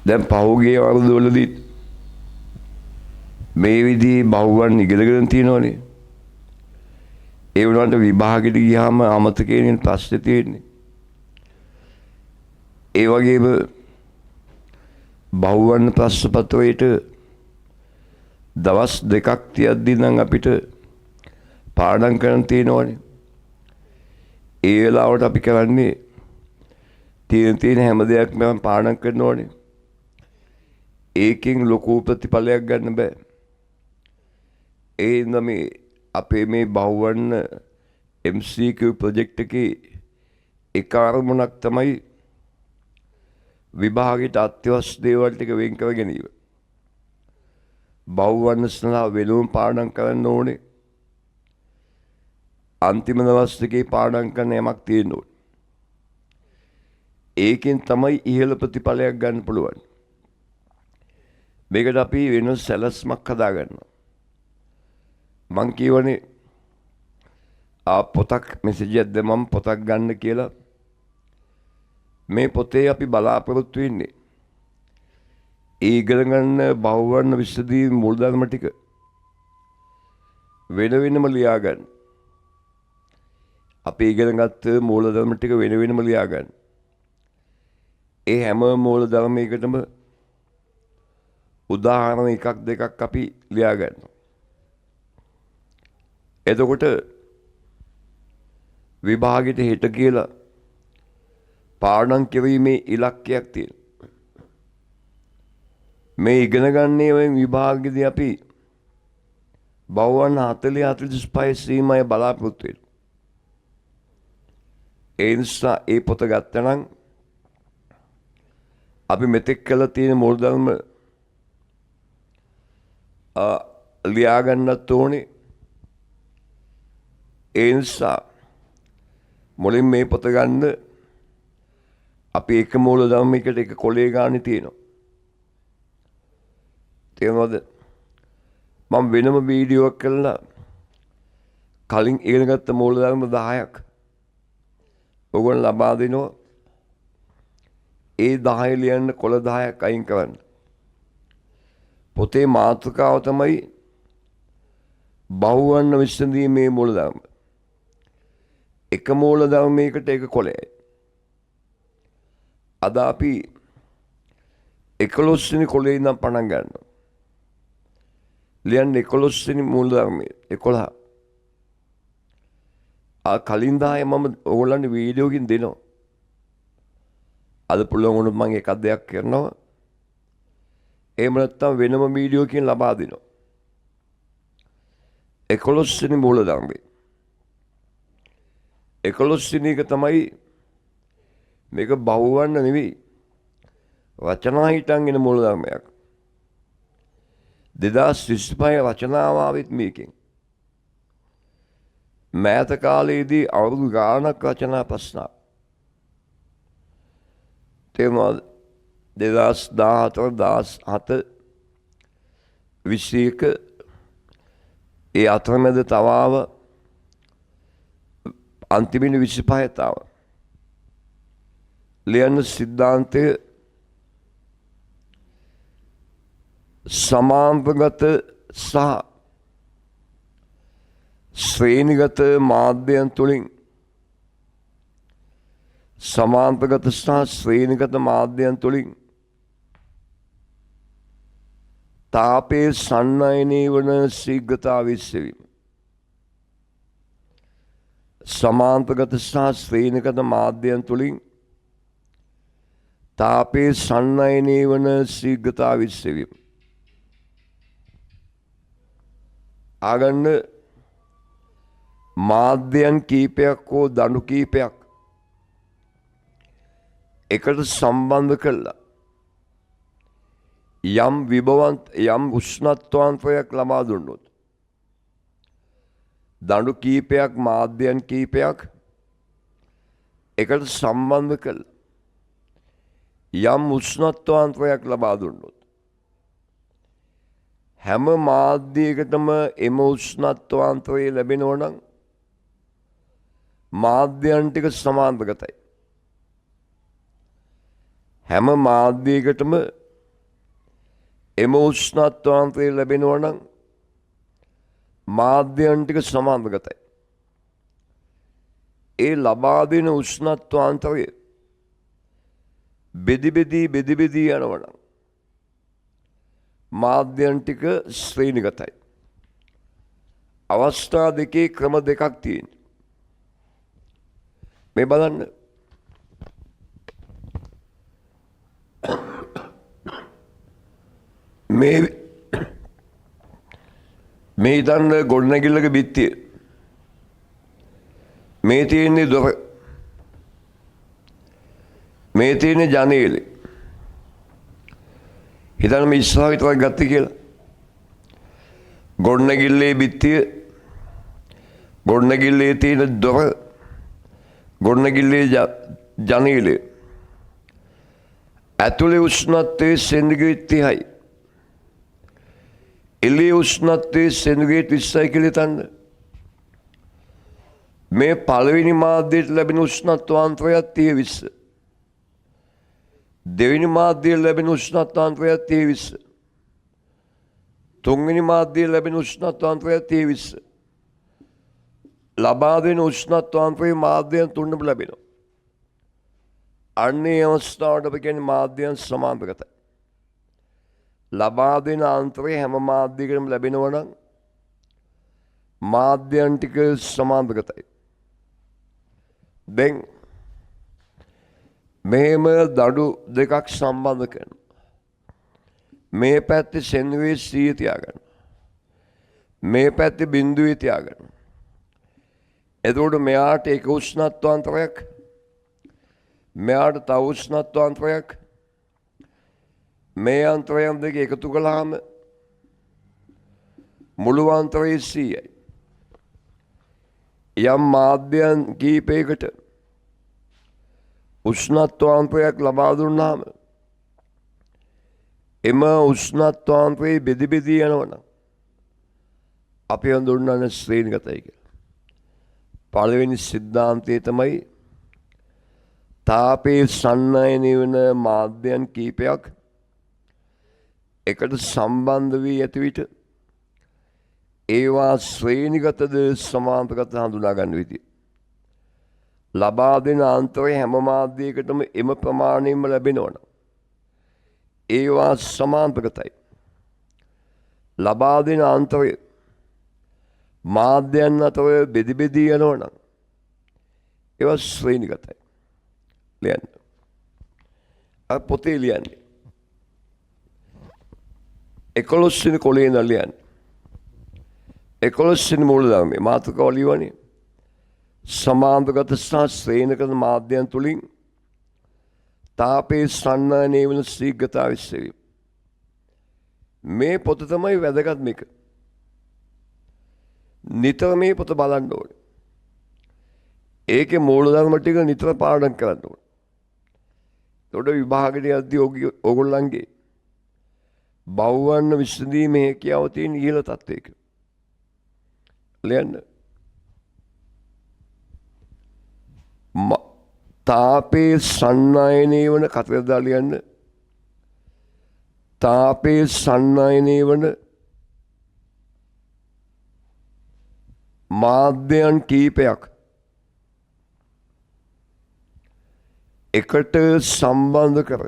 දැන් පහුගිය වරුදවලදී මේ විදිහේ බහුවන් ඉගෙනගෙන තියෙනවනේ. ඒ වුණාට විභාගෙට ගියාම අමතකයෙන් ප්‍රශ්නේ තියෙන්නේ. ඒ වගේම බහුවන් ප්‍රශ්න පත්‍රයේට දවස් දෙකක් තියද්දී නම් අපිට පාඩම් කරන්න තියෙනවනේ. ඒ වෙලාවට අපි කරන්නේ තියෙන හැම දෙයක්ම පාඩම් කරනවනේ. ඒකෙන් ලොකු ප්‍රතිඵලයක් ගන්න බෑ. ඒ හින්දා මේ අපේ මේ බහුවර්ණ MCQ ප්‍රොජෙක්ට් එකේ එක අරමුණක් තමයි විභාගයට අත්‍යවශ්‍ය දේවල් ටික වෙන් කර ගැනීම. බහුවර්ණ සඳහා වෙනුම් පාඩම් කරන්න ඕනේ. අන්තිම දවස් දෙකේ පාඩම් කරන යමක් තියෙන්න ඕනේ. ඒකෙන් තමයි ඉහළ ප්‍රතිඵලයක් ගන්න පුළුවන්. මේකට අපි වෙන සැලැස්මක් හදාගන්නවා. මං කියවනේ පොතක් මෙසේජ් එකක් දැම්මම පොතක් ගන්න කියලා. මේ පොතේ අපි බලාපොරොත්තු වෙන්නේ ඒ ඉගෙන ගන්න බහුවර්ණ විශ්වදී මූලධර්ම ටික වෙන වෙනම ලියා ගන්න. අපි ඉගෙන ගත්ත මූලධර්ම ටික වෙන වෙනම ලියා ගන්න. ඒ හැම මූලධර්මයකටම උදාහරණ එකක් දෙකක් අපි ලියා ගන්නවා. එතකොට විභාගෙට හෙට කියලා පාඩම් කිරීමේ ඉලක්කයක් තියෙනවා. මේ ඉගෙන ගන්නේ විභාගෙදී අපි බහුවර්ණ 40-45 සීමාවේ බලාපොරොත්තු වෙනවා. ඒ නිසා ඒ පොත ගත්තනම් අපි මෙතෙක් කළ තියෙන මූලධර්ම ලියා ගන්නත් ඕනේ. ඒ නිසා මුලින් මේ පොත ගන්න අපි එක මූලධර්මයකට එක කොලේ ගානේ තියෙනවා. තේරුණාද? මම වෙනම වීඩියෝ එකක් කළා කලින් ඉගෙන ගත්ත මූලධර්ම 10ක් ඔයගොල්ලෝ ලබා දෙනවා. ඒ 10 ලියන්න කොළ 10ක් අයින් කරන්න. පොතේ මාතෘකාව තමයි බහුවර්ණ විශ්වදීමේ මූලධර්ම. එක මූලධර්මයකට එක කොළයයි. අද අපි 11 වෙනි කොළේ ඉඳන් පටන් ගන්නවා. ලියන්නේ 11 වෙනි මූලධර්මයේ 11. කලින් 10 මම ඕගොල්ලන්ට වීඩියෝ එකකින් දෙනවා. අද පුළුවන් වුණොත් මම එකක් දෙයක් කරනවා. එහෙම නැත්නම් වෙනම වීඩියෝ එකකින් ලබා දෙනවා. 11 වෙනි මූලධර්මයේ 11 වෙනි එක තමයි මේක බහුවර්ණ නෙවෙයි. රචනා හිටන් එන මූලධර්මයක්. 2025 රචනාව ආවෙත් මේකෙන්. මෑත කාලයේදී අවුරුදු ගාණක් රචනා ප්‍රශ්න. තේරුණාද? 2014 17 21 ඒ අතරමැද තවාව අන්තිමින් 25 තාව. ලියන සිද්ධාන්තය සමාන්තරගත සහ ශ්‍රේණිගත මාධ්‍යයන් තුළින් සමාන්තරගත සහ ශ්‍රේණිගත මාධ්‍යයන් තුළින් තාපයේ සන්නයනී වන ශීඝ්‍රතාව විශ්සවීම. සමාන්තරගත සහ ශ්‍රේණිගත මාධ්‍යයන් තුළින් තාපයේ සන්නයනී වන ශීඝ්‍රතාව විශ්සවීම. ආගන්න මාධ්‍යයන් කීපයක් හෝ දඬු කීපයක් එකට සම්බන්ධ කළා යම් විභවන්ත යම් උෂ්ණත්වාන්තරයක් ලබා දුන්නොත් දඬු කීපයක් මාධ්‍යයන් කීපයක් එකට සම්බන්ධ කළා යම් උෂ්ණත්වාන්තරයක් ලබා දුන්නොත් හැම මාධ්‍යයකටම එම උෂ්ණත්වාන්තරය ලැබෙනවා නම් මාධ්‍යයන් ටික සමාන්තරගතයි. හැම මාධ්‍යයකටම එම උෂ්ණත්වාන්තරය ලැබෙනවා නම් මාධ්‍යයන් ටික සමාන්තරගතයි. ඒ ලබා දෙන උෂ්ණත්වාන්තරය බෙදි බෙදී යනවා නම් මාධ්‍යයන් ටික ශ්‍රේණිගතයි. අවස්ථා දෙකේ ක්‍රම දෙකක් තියෙනවා. මේ බලන්න. මේ හිතන්න ගොඩනැගිල්ලක බිත්තිය. මේ තියෙන්නේ දොර. මේ තියෙන්නේ ජනේලෙ. හිතන්න මේ ඉස්සරහ විතරක් ගත්තේ කියලා. ගොඩනැගිල්ලේ බිත්තිය, ගොඩනැගිල්ලේ තියෙන දොර, ගොඩනැගිල්ලේ ජනේලෙ. ඇතුලේ උෂ්ණත්වයේ සෙන්ටිග්‍රේඩ් 30යි. එළියේ උෂ්ණත්වයේ සෙන්ටිග්‍රේඩ් 20යි කියලා හිතන්න. මේ පළවෙනි මාධ්‍යයට ලැබෙන උෂ්ණත්වාන්තරයත් 30-20. දෙවෙනි මාධ්‍යයට ලැබෙන උෂ්ණත්වාන්තරයත් 30-20. තුන්වෙනි මාධ්‍යයට ලැබෙන උෂ්ණත්වාන්තරයත් 30-20. ලබා දෙන උෂ්ණත්වාන්තරයේ මාධ්‍යයන් තුනම ලැබෙනවා. අන්නේ අවස්ථාවට අපි කියන්නේ මාධ්‍යයන් සමාන්තරගතයි. ලබා දෙන අන්තරය හැම මාධ්‍යයකටම ලැබෙනවා නම් මාධ්‍යයන් ටික සමාන්තරගතයි. දැන් මෙහෙම දඩු දෙකක් සම්බන්ධ කරනවා. මේ පැත්තේ සෙන්ටිග්‍රේඩ් 100 තියාගන්න. මේ පැත්තේ බිඳුවේ තියාගන්න. එතකොට මෙයාට එක උෂ්ණත්වාන්තරයක්, මෙයාට තව උෂ්ණත්වාන්තරයක්, මේ අන්තරයන් දෙක එකතු කළාම මුළු අන්තරය 100යි. යම් මාධ්‍යයන් කීපයකට උෂ්ණත්වාන්තරයක් ලබා දුන්නාම එම උෂ්ණත්වාන්තරයේ බෙදි යනවනම් අපි හඳුන්වන්නේ ශ්‍රේණිගතයි කියලා. පළවෙනි සිද්ධාන්තය තමයි තාපයේ සන්නයනය වෙන මාධ්‍යයන් කීපයක් එකට සම්බන්ධ වී ඇති විට ඒවා ශ්‍රේණිගතද සමාන්තරගත හඳුනා ගන්න විදිය. ලබා දෙන අන්තරය හැම මාධ්‍යයකටම එම ප්‍රමාණයෙන්ම ලැබෙනවනම් ඒවා සමාන්තරගතයි. ලබා දෙන අන්තරය මාධ්‍යයන් අතර බෙදි යනවනම් ඒවා ශ්‍රේණිගතයි. ලියන්න. පොතේ ලියන්නේ. 11 වෙනි කොලේ ඉඳන් ලියන්න. 11 වෙනි මූලධර්මයේ මාතෘකාව ලියවනේ. සමාන්තරගත සහ ශ්‍රේණිගත මාධ්‍යයන් තුලින් තාපයේ සන්නයනය වන ශීඝ්‍රතාවය විශ්ලේෂණය. මේ පොත තමයි වැදගත් මේක. නිතර මේ පොත බලන්න ඕනේ. ඒකේ මූලධර්ම ටික නිතර පාඩම් කරන්න ඕනේ. එතකොට විභාගෙට යද්දී ඕගොල්ලන්ගේ බහුවර්ණ විසඳීමේ හැකියාව තියෙන ඉහළ තත්ත්වයක. ලියන්න. තාපයේ සන්නයනය වන කතරදා ලියන්න. තාපයේ සන්නයනය වන මාධ්‍යයන් කීපයක් එකට සම්බන්ධ කර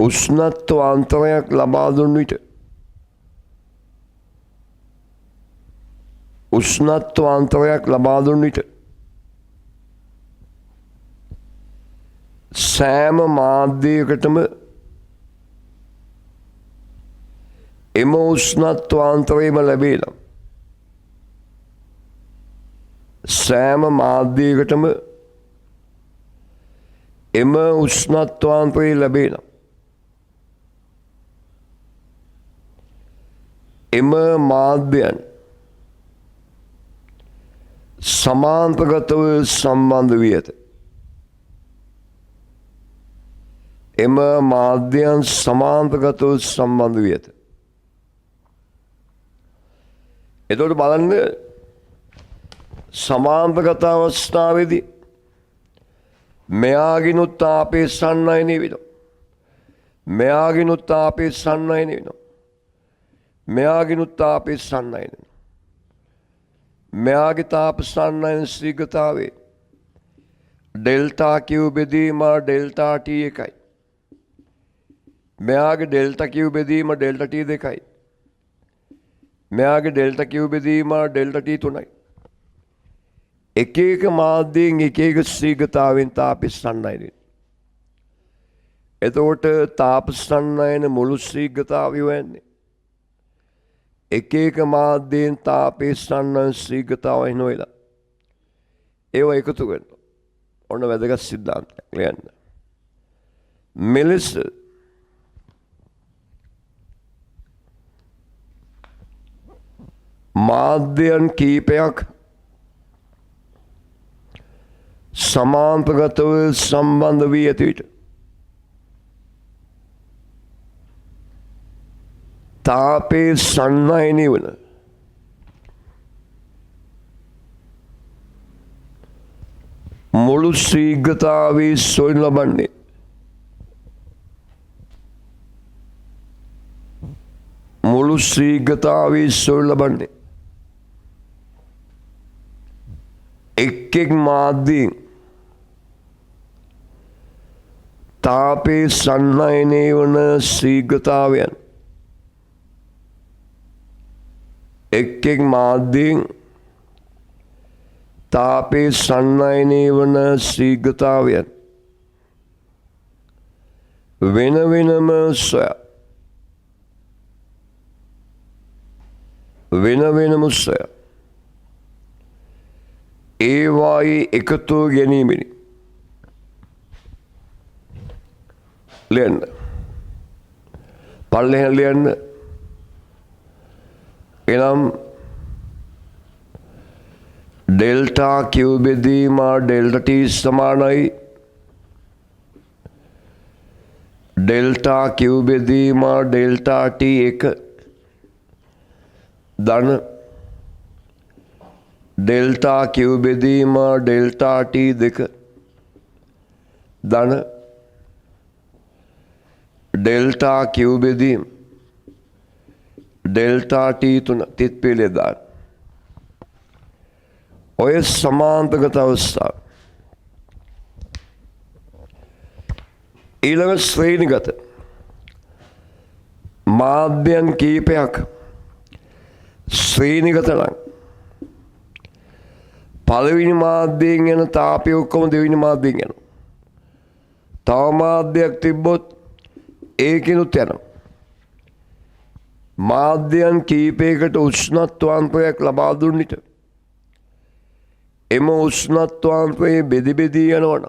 උෂ්ණත්වාන්තරයක් ලබා දුන් විට සෑම මාධ්‍යයකටම එම උෂ්ණත්වාන්තරයම ලැබේ නම් සෑම මාධ්‍යයකටම එම උෂ්ණත්වාන්තරය ලැබේ නම් එම මාධ්‍යයන් සමාන්තරගතව සම්බන්ධ වී ඇත. එම මාධ්‍යයන් සමාන්තරගතව සම්බන්ධ වී ඇත. එතකොට බලන්න සමාන්තරගත අවස්ථාවේදී මෙයාගිනුත් තාපය සන්නයනය වෙනවා. මෙයාගිනුත් තාපය සන්නයනය වෙනවා. මෙයාගිනුත් තාපය සන්නයනය වෙනවා. මෙයාගේ තාප සන්නයන ශීඝ්‍රතාවේ ඩෙල්ටා Q බෙදීම ඩෙල්ටා T එකයි. මෙයාගේ ඩෙල්ටා Q බෙදීම ඩෙල්ටා T දෙකයි. මෙයාගේ ඩෙල්ටා Q බෙදීම ඩෙල්ටා T තුනයි. එක එක මාධ්‍යයෙන් එක එක ශීඝ්‍රතාවෙන් තාපය සන්නයනය වෙනවා. එතකොට තාප සන්නයන මුළු ශීඝ්‍රතාවය වෙන්නේ එක එක මාධ්‍යයෙන් තාපය සන්නයන ශීඝ්‍රතාවය නොවලා ඒවා එකතු කරනවා. ඔන්න වැදගත් සිද්ධාන්තයක් ලියන්න. මෙලෙස මාධ්‍යයන් කීපයක් සමාන්තරගතව සම්බන්ධ වී ඇති විට තාපේ සන්නයනය වන මුළු ශීඝ්‍රතාවේ සොයනු ලබන්නේ මුළු ශීඝ්‍රතාවේ සොයනු ලබන්නේ එක් එක් මාධ්‍යයෙන් තාපේ සන්නයනය වන ශීඝ්‍රතාවයන් එක් එක් මාධ්‍යයෙන් තාපේ සන්නයනය වන ශීඝ්‍රතාවයන් වෙන වෙනම සොයා ඒවායේ එකතු ගැනීමෙනි. ලියන්න. පල්ලෙහාට ලියන්න. එනම් ඩෙල්ටා Q බෙදීම ඩෙල්ටා T සමානයි ඩෙල්ටා Q බෙදීම ඩෙල්ටා T එක ධන ඩෙල්ටා Q බෙදීම ඩෙල්ටා T දෙක ධන ඩෙල්ටා Q බෙදීම ඩෙල්ටා T තුන තිත් පිළිය දාන්න. ඔය සමාන්තරගත අවස්ථාව. ඊළඟ ශ්‍රේණිගත මාධ්‍යයන් කීපයක් ශ්‍රේණිගත නම් පළවෙනි මාධ්‍යයෙන් යන තාපය ඔක්කොම දෙවෙනි මාධ්‍යයෙන් යනවා. තව මාධ්‍යයක් තිබ්බොත් ඒකිනුත් යනවා. මාධ්‍යයන් කීපයකට උෂ්ණත්වාන්පයක් ලබා දුන් විට එම උෂ්ණත්වාන්පයේ බෙදි බෙදී යනවන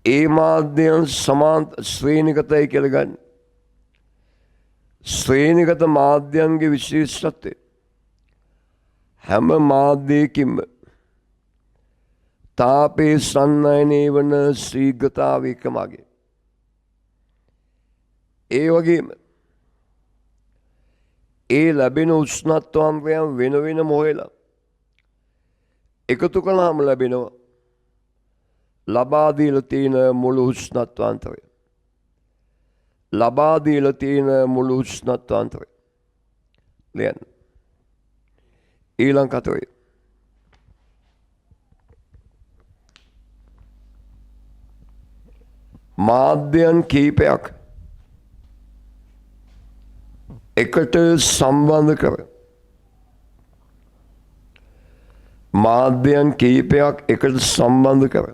ඒ මාධ්‍යයන් ශ්‍රේණිගතයි කියලා ගන්න. ශ්‍රේණිගත මාධ්‍යයන්ගේ විශේෂත්වය හැම මාධ්‍යයකින්ම තාපේ සන්නයනය වන ශීඝ්‍රතාවය එකමගේ. ඒ වගේම ඒ ලැබෙන උෂ්ණත්වාන්පයන් වෙන වෙනම හොයලා එකතු කළාම ලැබෙනවා ලබා දීලා තියෙන මුළු උෂ්ණත්වාන්තරය. ලබා දීලා තියෙන මුළු උෂ්ණත්වාන්තරය. ලියන්න. ඊළඟ කතරේ. මාධ්‍යයන් කීපයක් එකට සම්බන්ධ කර මාධ්‍යයන් කීපයක් එකට සම්බන්ධ කර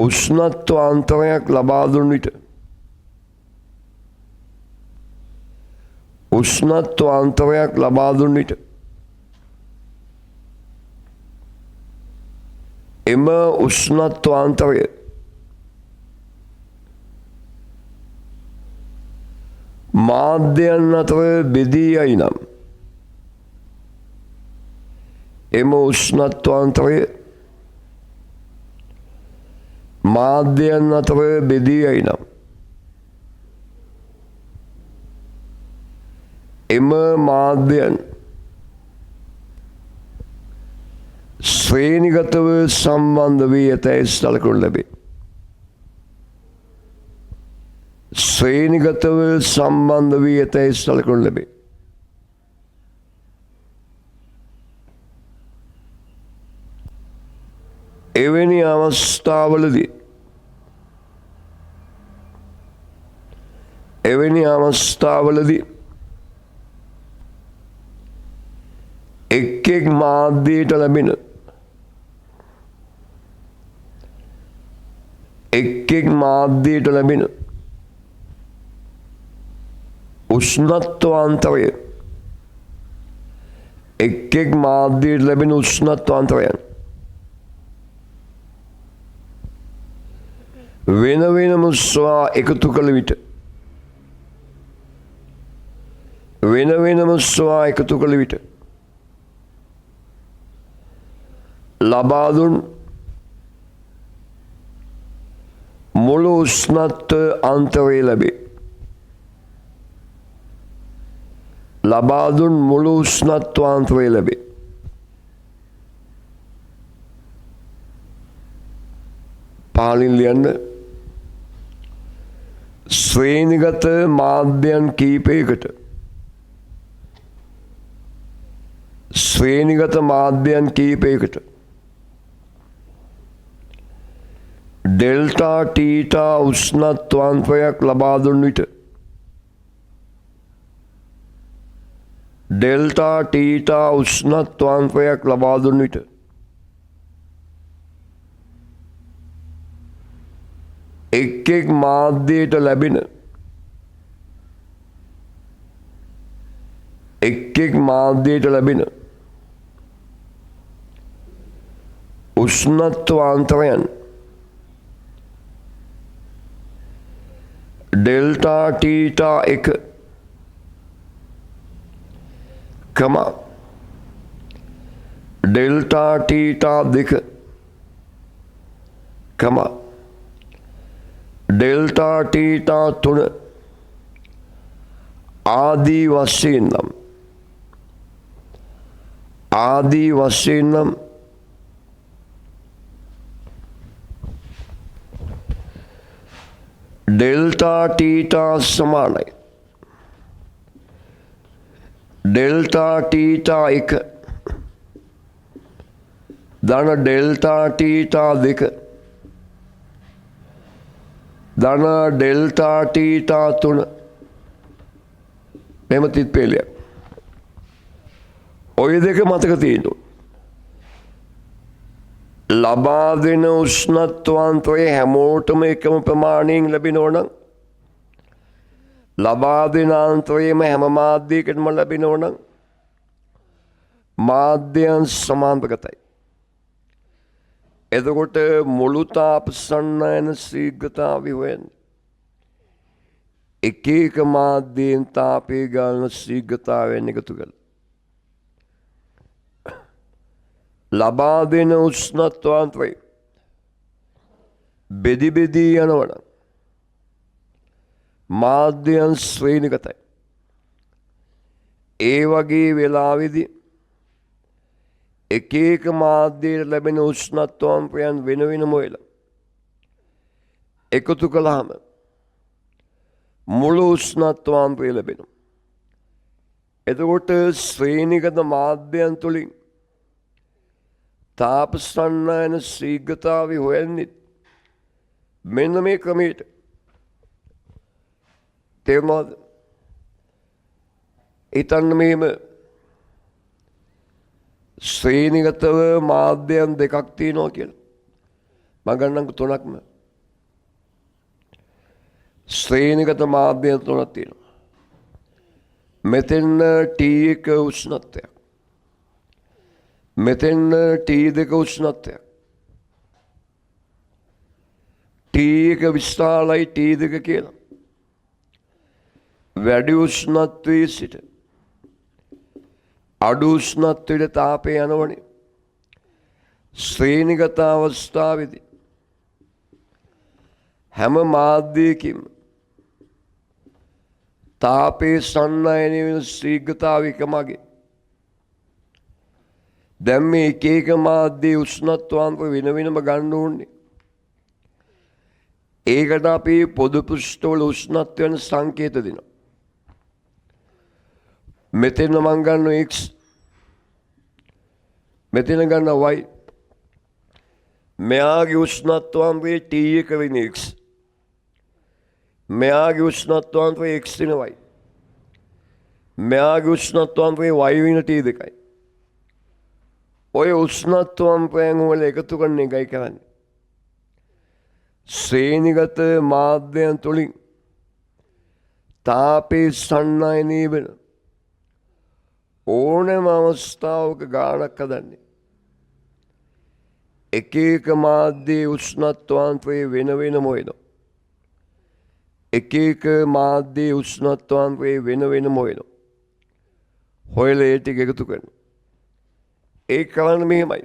උෂ්ණත්වාන්තරයක් ලබා දුන් විට එම උෂ්ණත්වාන්තරය මාධ්‍යයන් අතර බෙදී යයි නම් එම උෂ්ණත්වාන්තරය මාධ්‍යයන් අතර බෙදී යයි නම් එම මාධ්‍යයන් ශ්‍රේණිගතව සම්බන්ධ වී ඇතැයි සලකනු ලැබේ. ශ්‍රේණිගතව සම්බන්ධ වී ඇතැයි සලකනු ලැබේ. එවැනි අවස්ථාවලදී එක් මාධ්‍යයට ලැබෙන උෂ්ණත්වාන්තරය උෂ්ණත්වාන්තරයන් වෙන වෙනම සොයා එකතු කළ විට ලබා දුන් මුළු උෂ්ණත්ව අන්තරය ලැබේ. පාලින් ලියන්න. ශ්‍රේණිගත මාධ්‍යයන් කීපයකට ඩෙල්ටා ටීටා උෂ්ණත්වාන්තරයක් ලබා දුන් විට එක් මාධ්‍යයට ලැබෙන උෂ්ණත්වාන්තරයන් delta theta 1 delta theta 2 delta theta 3 ආදී වශයෙන් නම් ඩෙල්ටා ටීටා සමානයි ඩෙල්ටා ටීටා 1 ධන ඩෙල්ටා ටීටා 2 ධන ඩෙල්ටා ටීටා 3 මෙම තිත්පේලියක්. ඔය දෙක මතක තියෙනවා. ලබා දෙන උෂ්ණත්වාන්තරය හැමෝටම එකම ප්‍රමාණයෙන් ලැබෙනවා නම් ලබා දෙන අන්තරයම හැම මාධ්‍යයකටම ලැබෙනවා නම් මාධ්‍යයන් සමාන්තරගතයි. එතකොට මුළු තාප සන්නයන ශීඝ්‍රතාවය හොයන්නේ එක මාධ්‍යයෙන් තාපය ගාන ශීඝ්‍රතාවයෙන් එකතු කළ ලබා දෙන උෂ්ණත්වාන්තරය බෙදී යනවන මාධ්‍යයන් ශ්‍රේණිගතයි. ඒ වගේ වෙලාවේදී එක මාධ්‍යයට ලැබෙන උෂ්ණත්වාන්තරයන් වෙන වෙනම වෙලා එකතු කළාම මුළු උෂ්ණත්වාන්තරය ලැබෙනවා. එතකොට ශ්‍රේණිගත මාධ්‍යයන් තුළින් තාපසන්නයන ශීඝ්‍රතාවය හොයන්නේ මෙන්න මේ ක්‍රමයට. තේරුණාද? හිතන්න මෙහෙම ශ්‍රේණිගතව මාධ්‍යයන් දෙකක් තියෙනවා කියලා. මම ගන්නම්කෝ 3ක්ම. ශ්‍රේණිගත මාධ්‍යයන් 3ක් තියෙනවා. මෙතෙන් T1 උෂ්ණත්වයක්. මෙතෙන් T2 උෂ්ණත්වයක්. T1 විශාලයි T2 කියලා. වැඩි උෂ්ණත්වයේ සිට අඩු උෂ්ණත්වයට තාපය යනවනේ. ශ්‍රේණිගත අවස්ථාවේදී හැම මාධ්‍යයකින්ම තාපේ සන්නයන වෙන ශීඝ්‍රතාව එකමගේ. දැන් මේ එක එක මාධ්‍යයේ උෂ්ණත්වාංක වෙන වෙනම ගන්න ඕනේ. ඒකට අපි පොදු පෘෂ්ඨවල උෂ්ණත්වයන් සංකේත දෙනවා. මෙතන මං ගන්නවා x, මෙතන ගන්නවා y. මෙයාගේ උෂ්ණත්වාංකයේ t එක වෙන x, මෙයාගේ උෂ්ණත්වාංකයේ x වෙන y, මෙයාගේ උෂ්ණත්වාංකයේ y වෙන t දෙකයි. ඔය උෂ්ණත්වාංකයන් වල එකතු කරන එකයි කරන්නේ. ශ්‍රේණිගත මාධ්‍යයන් තුළින් තාපේ සන්නයනය වෙන ඕනෑම අවස්ථාවක ගානක් හදන්නේ. එක එක මාධ්‍යයේ උෂ්ණත්වාංකයේ වෙන වෙනම වෙනවා. එක එක මාධ්‍යයේ උෂ්ණත්වාංකයේ වෙන වෙනම වෙනවා. හොයලා ඒ ටික එකතු කරනවා. ඒ කරන්නේ මෙහෙමයි.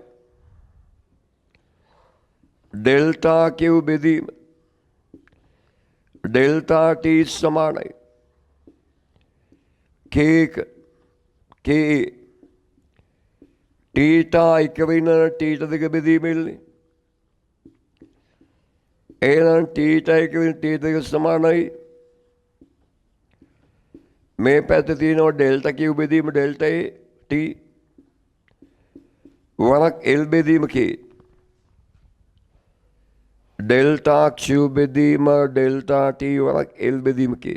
ඩෙල්ටා Q බෙදීම ඩෙල්ටා T සමානයි K එක K ටීටා එක වෙන ටීටා දෙක බෙදීම ඉන්නේ. එහෙනම් ටීටා එක වෙන ටීටා දෙක සමානයි. මේ පැත්තේ තියෙනවා ඩෙල්ටා Q බෙදීම ඩෙල්ටා T වරක් L බෙදීම K. ඩෙල්ටා Q බෙදීම ඩෙල්ටා T වරක් L බෙදීම K.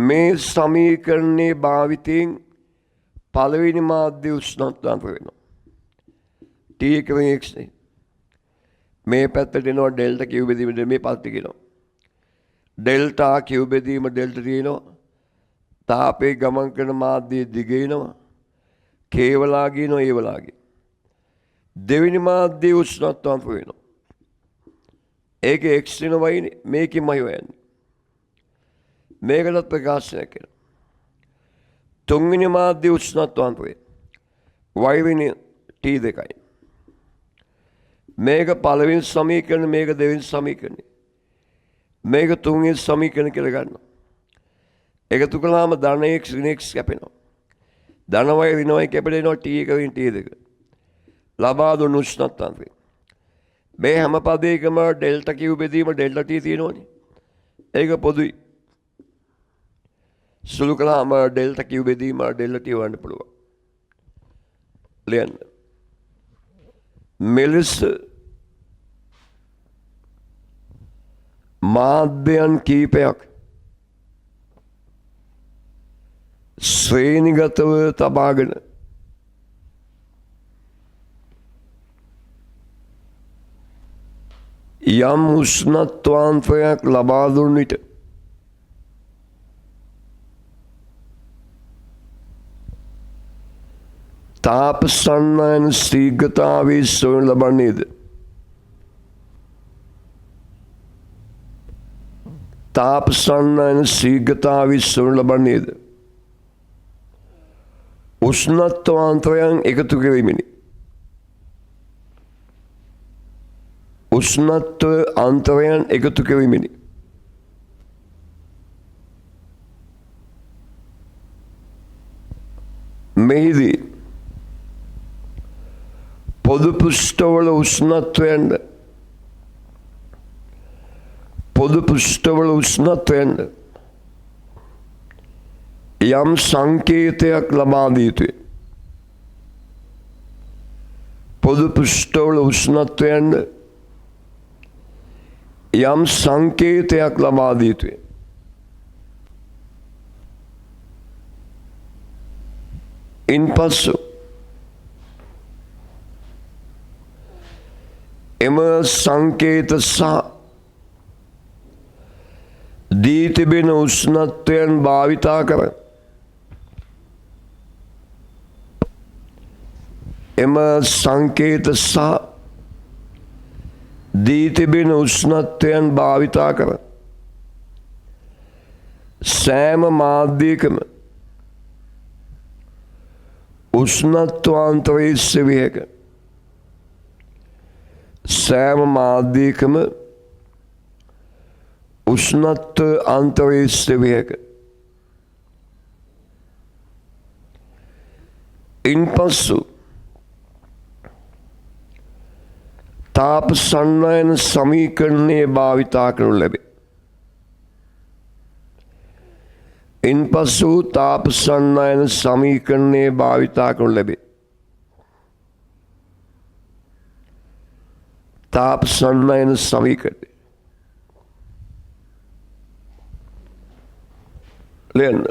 මේ සමීකරණයේ භාවිතයෙන් පළවෙනි මාධ්‍ය උෂ්ණත්වාංක වෙනවා. T එක වෙන x නේ. මේ පැත්තට එනවා ඩෙල්ටා Q බෙදීම මේ පැත්තට කියනවා. ඩෙල්ටා Q බෙදීම ඩෙල්ටා තියෙනවා. තාපේ ගමන් කරන මාධ්‍ය දිගේනවා. K වලා ගිනවා A වලා ගිනවා. දෙවෙනි මාධ්‍ය උෂ්ණත්වාංක වෙනවා. ඒකේ x වෙන y නේ. මේකෙමයි හොයන්නේ. මේකටත් ප්‍රකාශනය කරනවා. තුන්වෙනි මාධ්‍ය උෂ්ණත්වාංක වේ. y වෙන t දෙකයි. මේක පළවෙනි සමීකරණ මේක දෙවෙනි සමීකරණය. මේක තුන්වෙනි සමීකරණ කියලා ගන්නවා. එකතු කළාම ධන x ඍණ x කැපෙනවා. ධන y ඍණ y කැපෙනවා t එක වෙන t දෙක. ලබා දුන්නු උෂ්ණත්වාංකය. මේ හැම පදයකම ඩෙල්ටා Q බෙදීම ඩෙල්ටා T තියෙනවනේ. ඒක පොදුයි. සුළු කළාම ඩෙල්ටා Q බෙදීම ඩෙල්ටා T වන්න පුළුවන්. ලියන්න. මෙලෙස මාධ්‍යයන් කීපයක් ශ්‍රේණිගතව තබාගෙන යම් උෂ්ණත්වාංකයක් ලබා දුන් විට තාප සන්නයන ශීඝ්‍රතාවයේ සොයනු ලබන්නේද? තාප සන්නයන ශීඝ්‍රතාවයේ සොයනු ලබන්නේද? උෂ්ණත්වාංකයන් එකතු කිරීමෙනි. උෂ්ණත්ව අන්තරයන් එකතු කිරීමෙනි. මෙහිදී පොදු පෘෂ්ඨවල උෂ්ණත්වයන් යම් සංකේතයක් ලබා දිය යුතුය. පොදු පෘෂ්ඨවල උෂ්ණත්වයන් යම් සංකේතයක් ලබා දිය යුතුය. ඉන්පසු එම සංකේත සහ දී තිබෙන උෂ්ණත්වයන් භාවිතා කර එම සංකේත සහ දී තිබෙන උෂ්ණත්වයන් භාවිතා කර සෑම මාධ්‍යයකම උෂ්ණත්වාන්තරයේ සෙවිය හැක. සෑම මාධ්‍යයකම උෂ්ණත්ව අන්තරයේ සෙවියක ඉන්පසු තාප සන්නයන සමීකරණයේ භාවිතා කරනු ලැබේ. ඉන්පසු තාප සන්නයන සමීකරණයේ භාවිතා කරනු ලැබේ. තාප සන්නයන සමීකරණය ලියන්න.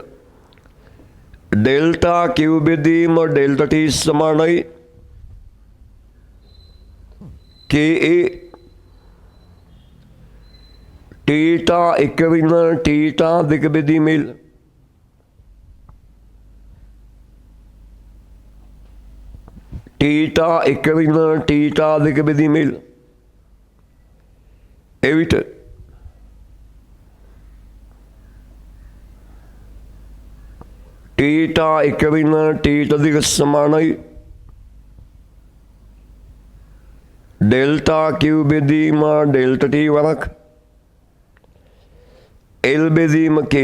ඩෙල්ටා Q බෙදීම ඩෙල්ටා T සමානයි KA ටීටා 1 විනා ටීටා 2 බෙදීමෙල් ටීටා 1 විනා ටීටා 2 බෙදීමෙල් එවිට ටීටා 1 විනා ටීටා 2 සමානයි ඩෙල්ටා Q බෙදීම ඩෙල්ටා T වරක් L බෙදීම K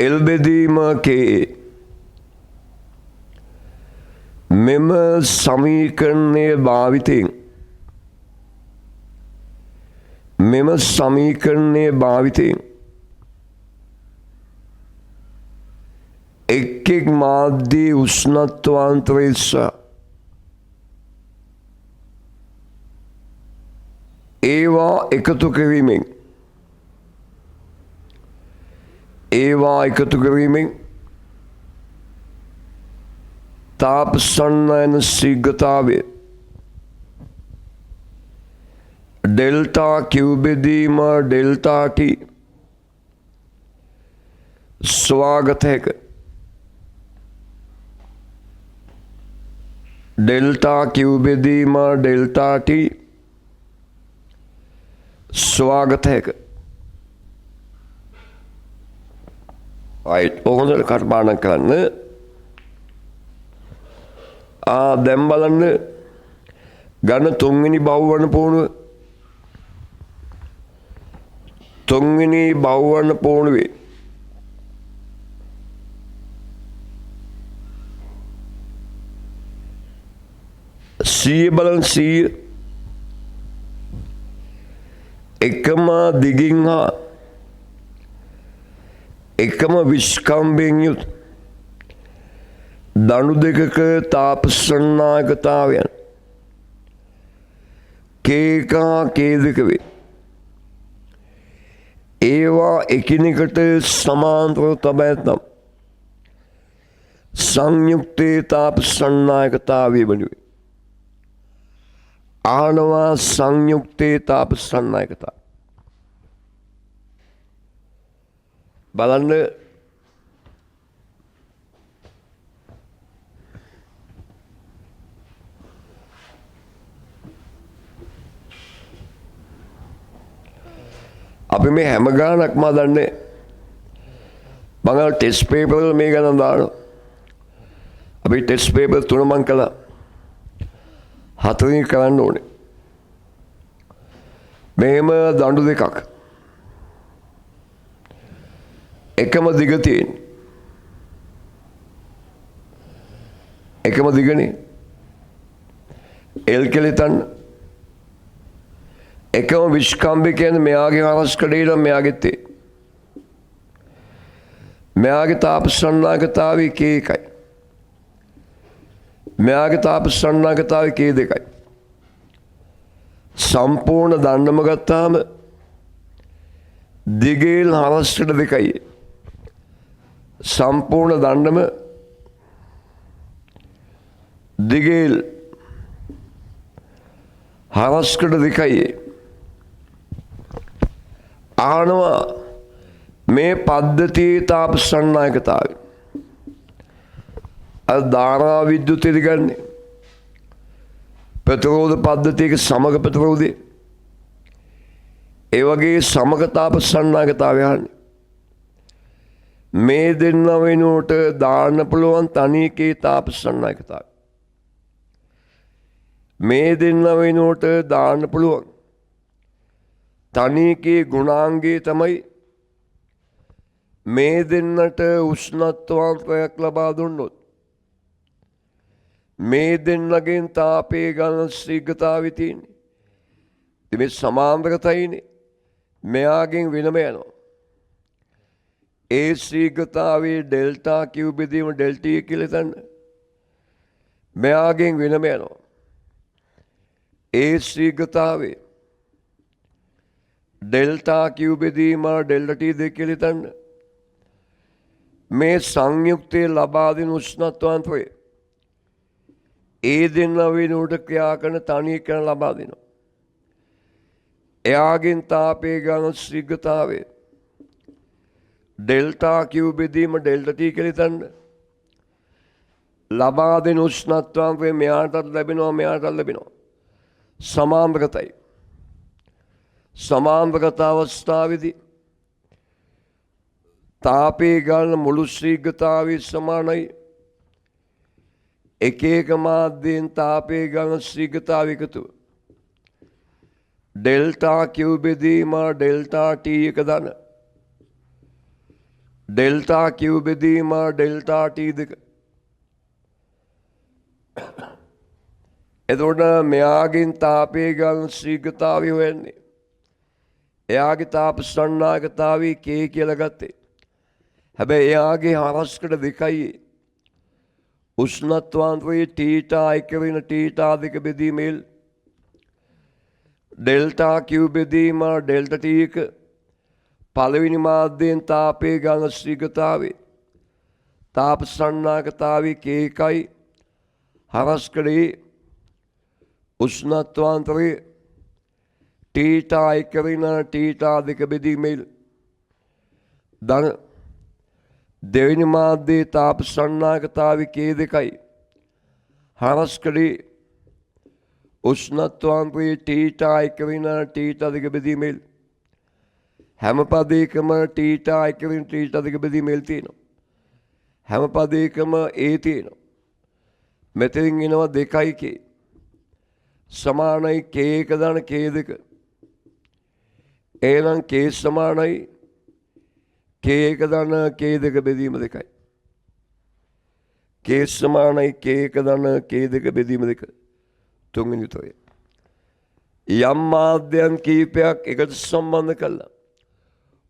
L බෙදීම K මෙම සමීකරණයේ භාවිතයෙන් එක් මාධ්‍යයේ උෂ්ණත්වාන්තරය සහ ඒවා එකතු කිරීමෙන් තාප සන්නයන ශීඝ්‍රතාවය ඩෙල්ටා Q බෙදීම ඩෙල්ටා T සොයාගත හැක. ඩෙල්ටා Q බෙදීම ඩෙල්ටා T සොයාගත හැක. ඕකද කර්මාණක් කරන්න. දැන් බලන්න ගන්න තුන්වෙනි බහුවර්ණ පුහුණුව. තුන්වෙනි බහුවර්ණ පුහුණුවේ සිය බලන් සිය එකම දිගින් හා එකම විස්කම්බයෙන් යුත් දණු දෙකක තාප සන්නායකතාවයන් K1 K2 වේ. ඒවා එකිනෙකට සමාන්තරව තබා ඇතනම් සංයුක්තයේ තාප සන්නායකතාවය වනුවේ. ආනවා සංයුක්තයේ තාප සන්නායකතාව. බලන්න අපි මේ හැම ගානක්ම දන්නේ මම ටෙස්ට් පේපර් වල මේ ගණන් දානවා. අපි ටෙස්ට් පේපර් 3 මං කළා. 4 කරන්න ඕනේ. මේම දඬු දෙකක්. එකම දිග තියෙන. එකම දිගනේ. L කෙලිතන් එකම විස්කම්බේ කියන්නේ මෙයාගේ හරස් කඩේට මෙයාගේ තේ. මෙයාගේ තාප සන්නායකතාවය K1යි. මෙයාගේ තාප සන්නායකතාවය K2යි. සම්පූර්ණ දණ්ඩම ගත්තාම දිගේල් හරස්කඩ දෙකයි. සම්පූර්ණ දණ්ඩම දිගේල් හරස්කඩ දෙකයි. ආනවා මේ පද්ධතියේ තාප සන්නායකතාවය. අද ධාරා විද්‍යුතයද ගන්නේ. ප්‍රතිරෝධ පද්ධතියක සමග ප්‍රතිරෝධය. ඒ වගේ සමග තාප සන්නායකතාවය යන්නේ. මේ දෙන්න වෙනුවට දාන්න පුළුවන් තනියකේ තාප සන්නායකතාවය. මේ දෙන්න වෙනුවට දාන්න පුළුවන් තනිකේ ගුණාංගයේ තමයි මේ දෙන්නට උෂ්ණත්වයක් ලබා දුන්නොත් මේ දෙන්නගෙන් තාපයේ ගන්න ශීඝ්‍රතාවය තියෙන්නේ. ඉතින් මේ සමාන්තරතයිනේ මෙයාගෙන් වෙනම යනවා. ඒ ශීඝ්‍රතාවයේ ඩෙල්ටා Q බෙදීම ඩෙල්ටී කියලා හිතන්න. මෙයාගෙන් වෙනම යනවා. ඒ ශීඝ්‍රතාවයේ ඩෙල්ටා Q බෙදීම ඩෙල්ටා T දෙක කියලා හිතන්න. මේ සංයුක්තයේ ලබා දෙන උෂ්ණත්වාන්තරය ඒ දෙන්න වෙනුවට ක්‍රියා කරන තනි කරන ලබා දෙනවා. එයාගෙන් තාපයේ ගන්න ශීඝ්‍රතාවය ඩෙල්ටා Q බෙදීම ඩෙල්ටා T කියලා හිතන්න. ලබා දෙන උෂ්ණත්වාන්තරය මෙයාටත් ලැබෙනවා මෙයාටත් ලැබෙනවා. සමාන්තරතයි. සමාන්තරත අවස්ථාවේදී තාපයේ ගන්න මුළු ශීඝ්‍රතාවය සමානයි. එක එක මාධ්‍යයෙන් තාපයේ ගන්න ශීඝ්‍රතාවය එකතුව ඩෙල්ටා Q බෙදීම ඩෙල්ටා T එක දන ඩෙල්ටා Q බෙදීම ඩෙල්ටා T දෙක. එතකොට මෙයාගෙන් තාපයේ ගන්න ශීඝ්‍රතාවය හොයන්නේ. එයාගේ තාප සන්නායකතාවය K කියලා ගත්තේ. හැබැයි එයාගේ හරස්කට දෙකයි උෂ්ණත්වාන්තරයේ තීටා එක වෙන තීටා දෙක බෙදීමෙල් ඩෙල්ටා Q බෙදීම ඩෙල්ටා T එක පළවෙනි මාධ්‍යයෙන් තාපයේ ගන්න ශීඝ්‍රතාවය තාප සන්නායකතාවය K එකයි හරස්කඩේ උෂ්ණත්වාන්තරයේ තීටා එක වෙන තීටා දෙක බෙදීමෙල් ධන දෙවෙනි මාධ්‍යයේ තාප සන්නායකතාවය K දෙකයි හරස්කඩේ උෂ්ණත්වාන්තරයේ තීටා එක වෙන තීටා දෙක බෙදීමෙල් හැම පදයකම තීටා එක වෙන තීටා දෙක බෙදීමෙල් තියෙනවා. හැම පදයකම A තියෙනවා. මෙතනින් එනවා 2යි K සමානයි K එක දාන K දෙක. එහෙනම් K සමානයි K එක දාන K දෙක බෙදීම 2යි. K සමානයි K එක දාන K දෙක බෙදීම 2. තුන්වෙනි උත්තරය. යම් මාධ්‍යයන් කීපයක් එකට සම්බන්ධ කළා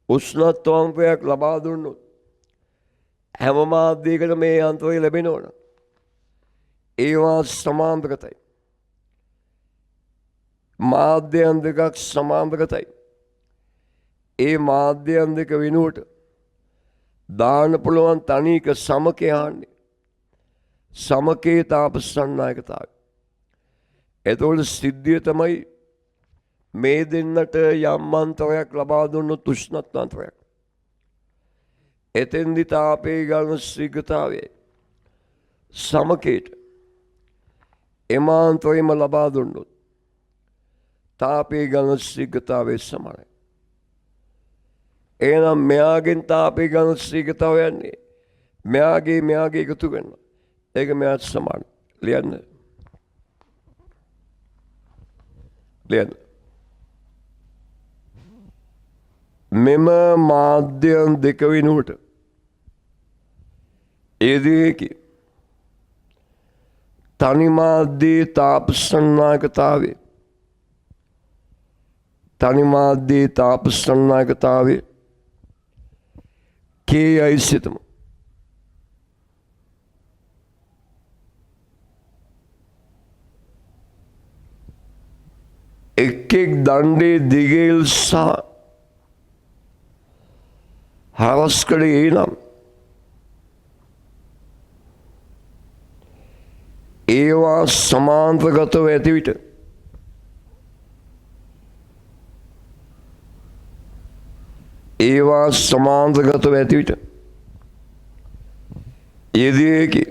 උෂ්ණත්වාන්තරයක් ලබා දුන්නොත් හැම මාධ්‍යයකට මේ අන්තරය ලැබෙනවන ඒවා සමාන්තරතයි. මාධ්‍යයන් දෙකක් සමාන්තරතයි. ඒ මාධ්‍යයන් දෙක වෙනුවට දාන්න පුළුවන් තනික සමකය ආන්නේ සමකේ තාප සන්නායකතාවය. එතකොට සිද්ධිය තමයි මේ දෙන්නට යම් අන්තරයක් ලබා දුන්නොත් උෂ්ණත්වාන්තරයක් එතෙන්දි තාපයේ ගන්න ශීඝ්‍රතාවය සමකේට එමාන්තරයම ලබා දුන්නොත් තාපයේ ගන්න ශීඝ්‍රතාවය සමානයි. එහෙනම් මෙයාගෙන් තාපයේ ගන්න ශීඝ්‍රතාවය යන්නේ මෙයාගේ එකතු කරන ඒක මෙයාට සමාන. ලියන්න. මෙම මාධ්‍යයන් දෙක වෙනුවට ඒ දෙකේ තනි මාධ්‍යයේ තාප සන්නායකතාවය Kයි සිතමු. එක් දණ්ඩේ දිගේල් සහ හරස්කඩේ නම් ඒවා සමාන්තරගතව ඇති විට යෙදේකි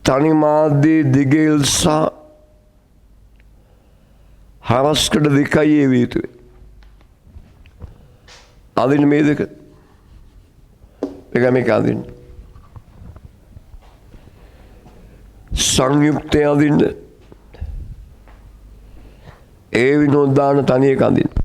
තනි මාධ්‍යයේ දිගේල් සහ හරස්කඩ දෙකයි ඒ විය යුතුයි. අදින්න මේ දෙක මේක අදින්න සංයුක්තය අඳින්න, ඒ විනෝදාන තනි එක අඳින්න.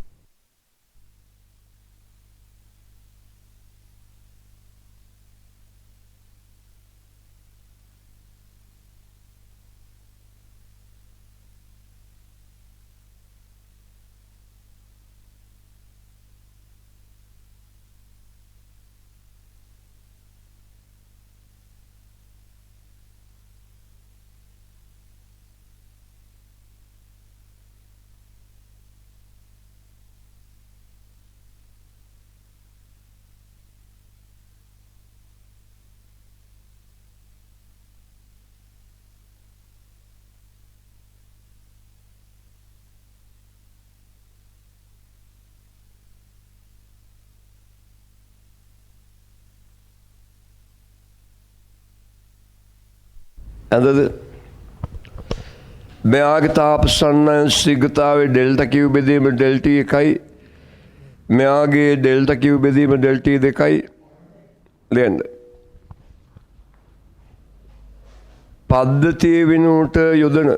ඇඳද මෙයාගේ තාපසන්නයන් ශීඝ්‍රතාවේ ඩෙල්ටා Q බෙදීම ඩෙල්ටි 1යි, මෙයාගේ ඩෙල්ටා Q බෙදීම ඩෙල්ටි 2යි ලියන්න. පද්ධතිය වෙනුවට යොදන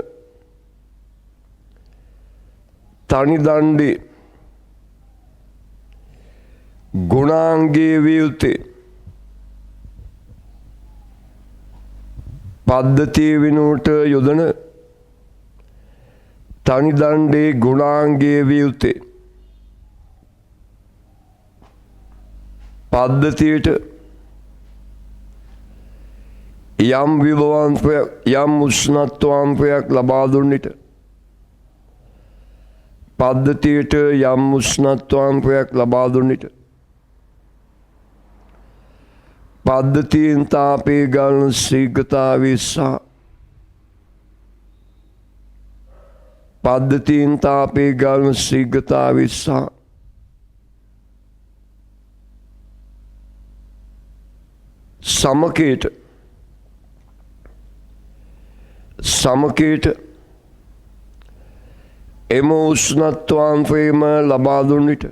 තනි දණ්ඩේ ගුණාංගයේ විය යුත්තේ පද්ධතිය වෙනුවට යොදන තනි දණ්ඩේ ගුණාංගයේ විය යුත්තේ පද්ධතියට යම් විභවාංශයක් යම් උෂ්ණත්වාංශයක් ලබා දුන් විට පද්ධතියට යම් උෂ්ණත්වාංශයක් ලබා දුන් විට පද්ධතියෙන් තාපයේ ගලන ශීඝ්‍රතාවය සහ පද්ධතියෙන් තාපයේ ගලන ශීඝ්‍රතාවය සහ සමකයට එම උෂ්ණත්වාංශයම ලබා දුන් විට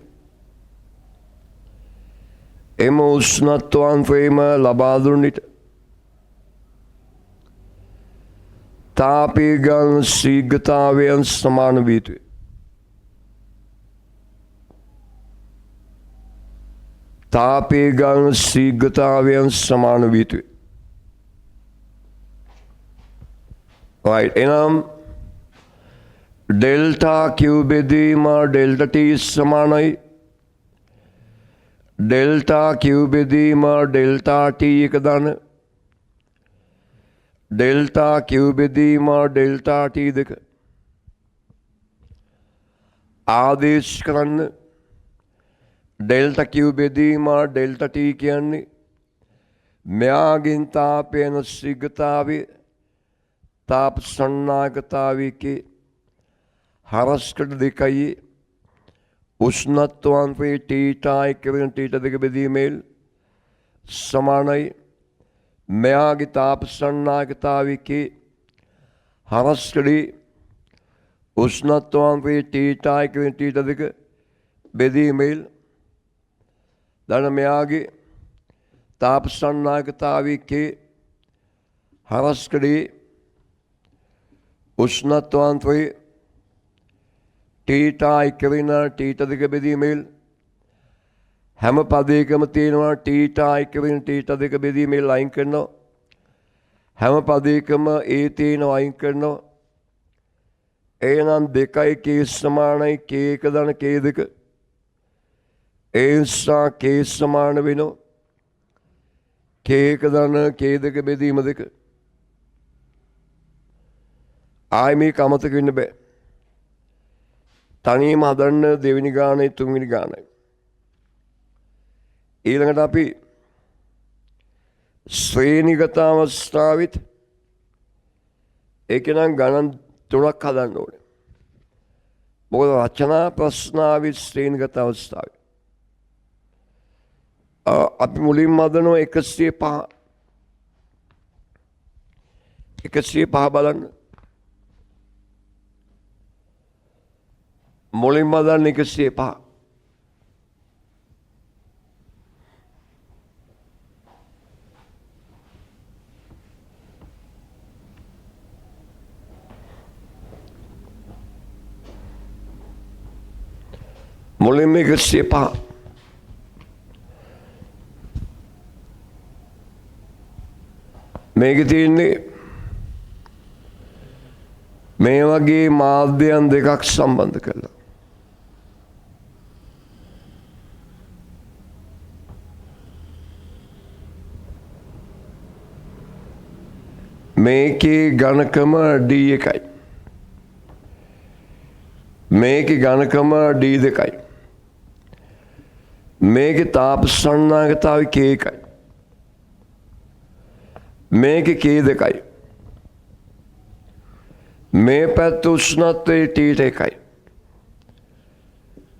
එම උෂ්ණත්වාංශයම ලබා දුන් විට තාපයේ ගලන ශීඝ්‍රතාවයන් සමාන විය යුතුය. තාපයේ ගලන ශීඝ්‍රතාවයන් සමාන විය යුතුය. right, එනම් ඩෙල්ටා Q බෙදීම ඩෙල්ටා T සමානයි ඩෙල්ටා Q බෙදීම ඩෙල්ටා T එක දාන ඩෙල්ටා Q බෙදීම ඩෙල්ටා T දෙක ආදේශ කරන්න. ඩෙල්ටා Q බෙදීම ඩෙල්ටා T කියන්නේ මෙයාගෙන් තාපයන ශීඝ්‍රතාවය තාප සන්නායකතාවයේ හරස්කඩ දෙකයි උෂ්ණත්වාංශයේ තීටා 1 වෙන තීටා 2 බෙදීමෙන් සමානයි. මෙයාගේ තාප සන්නායකතාවයේ හරස්කඩේ උෂ්ණත්වාංශයේ තීටා 1 වෙන තීටා 2 බෙදීමෙන් දැන් මෙයාගේ තාප සන්නායකතාවයේ හරස්කඩේ උෂ්ණත්වාංශයේ තීටා 1 වෙන තීටා 2 බෙදීමෙන් හැම පදයකම තියෙනවා තීටා 1 වෙන තීටා 2 බෙදීමෙන් අයින් කරනවා. හැම පදයකම ඒ තියෙනවා අයින් කරනවා. එහෙනම් 2යි k සමානයි k1 ධන k2. ඒ නිසා k සමාන වෙනවා k1 ධන k2 බෙදීම 2. ආයි මේක අමතක වෙන්න බෑ. තනියම හදන්න දෙවෙනි ගානයි තුන්වෙනි ගානයි. ඊළඟට අපි ශ්‍රේණිගත අවස්ථාවෙත් ඒක නම් ගණන් 3ක් හදන්න ඕනේ. මොකද රචනා ප්‍රශ්නාවේ ශ්‍රේණිගත අවස්ථාවේ අපි මුලින්ම හදනවා 105 බලන්න. මුලින්ම හදන්න 105. මුලින්ම 105 මේකේ තියෙන්නේ මේ වගේ මාධ්‍යයන් දෙකක් සම්බන්ධ කරලා මේකේ ඝනකම D1යි මේකේ ඝනකම D2යි මේකේ තාප සන්නාගතාවය K1යි මේකේ K2යි මේ පැත්ත උෂ්ණත්වය T1යි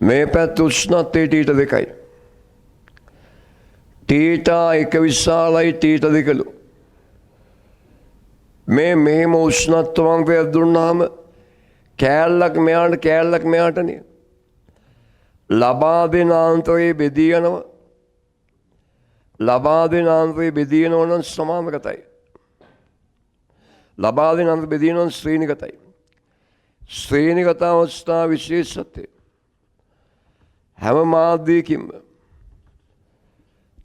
මේ පැත්ත උෂ්ණත්වය T2යි T1 විශාලයි T2 දෙකලු මේ මෙහෙම උෂ්ණත්වයන්කයක් දුන්නාම කෑල්ලක් මෙයාට කෑල්ලක් මෙයාට නේ ලබා දෙන ආන්තරයේ බෙදී යනවා ලබා දෙන ආන්තරයේ බෙදී යනවා නම් සමානගතයි ලබා දෙන ආන්තර බෙදී යනවා නම් ශ්‍රේණිගතයි ශ්‍රේණිගත අවස්ථා විශේෂත්වය හැම මාධ්‍යයකින්ම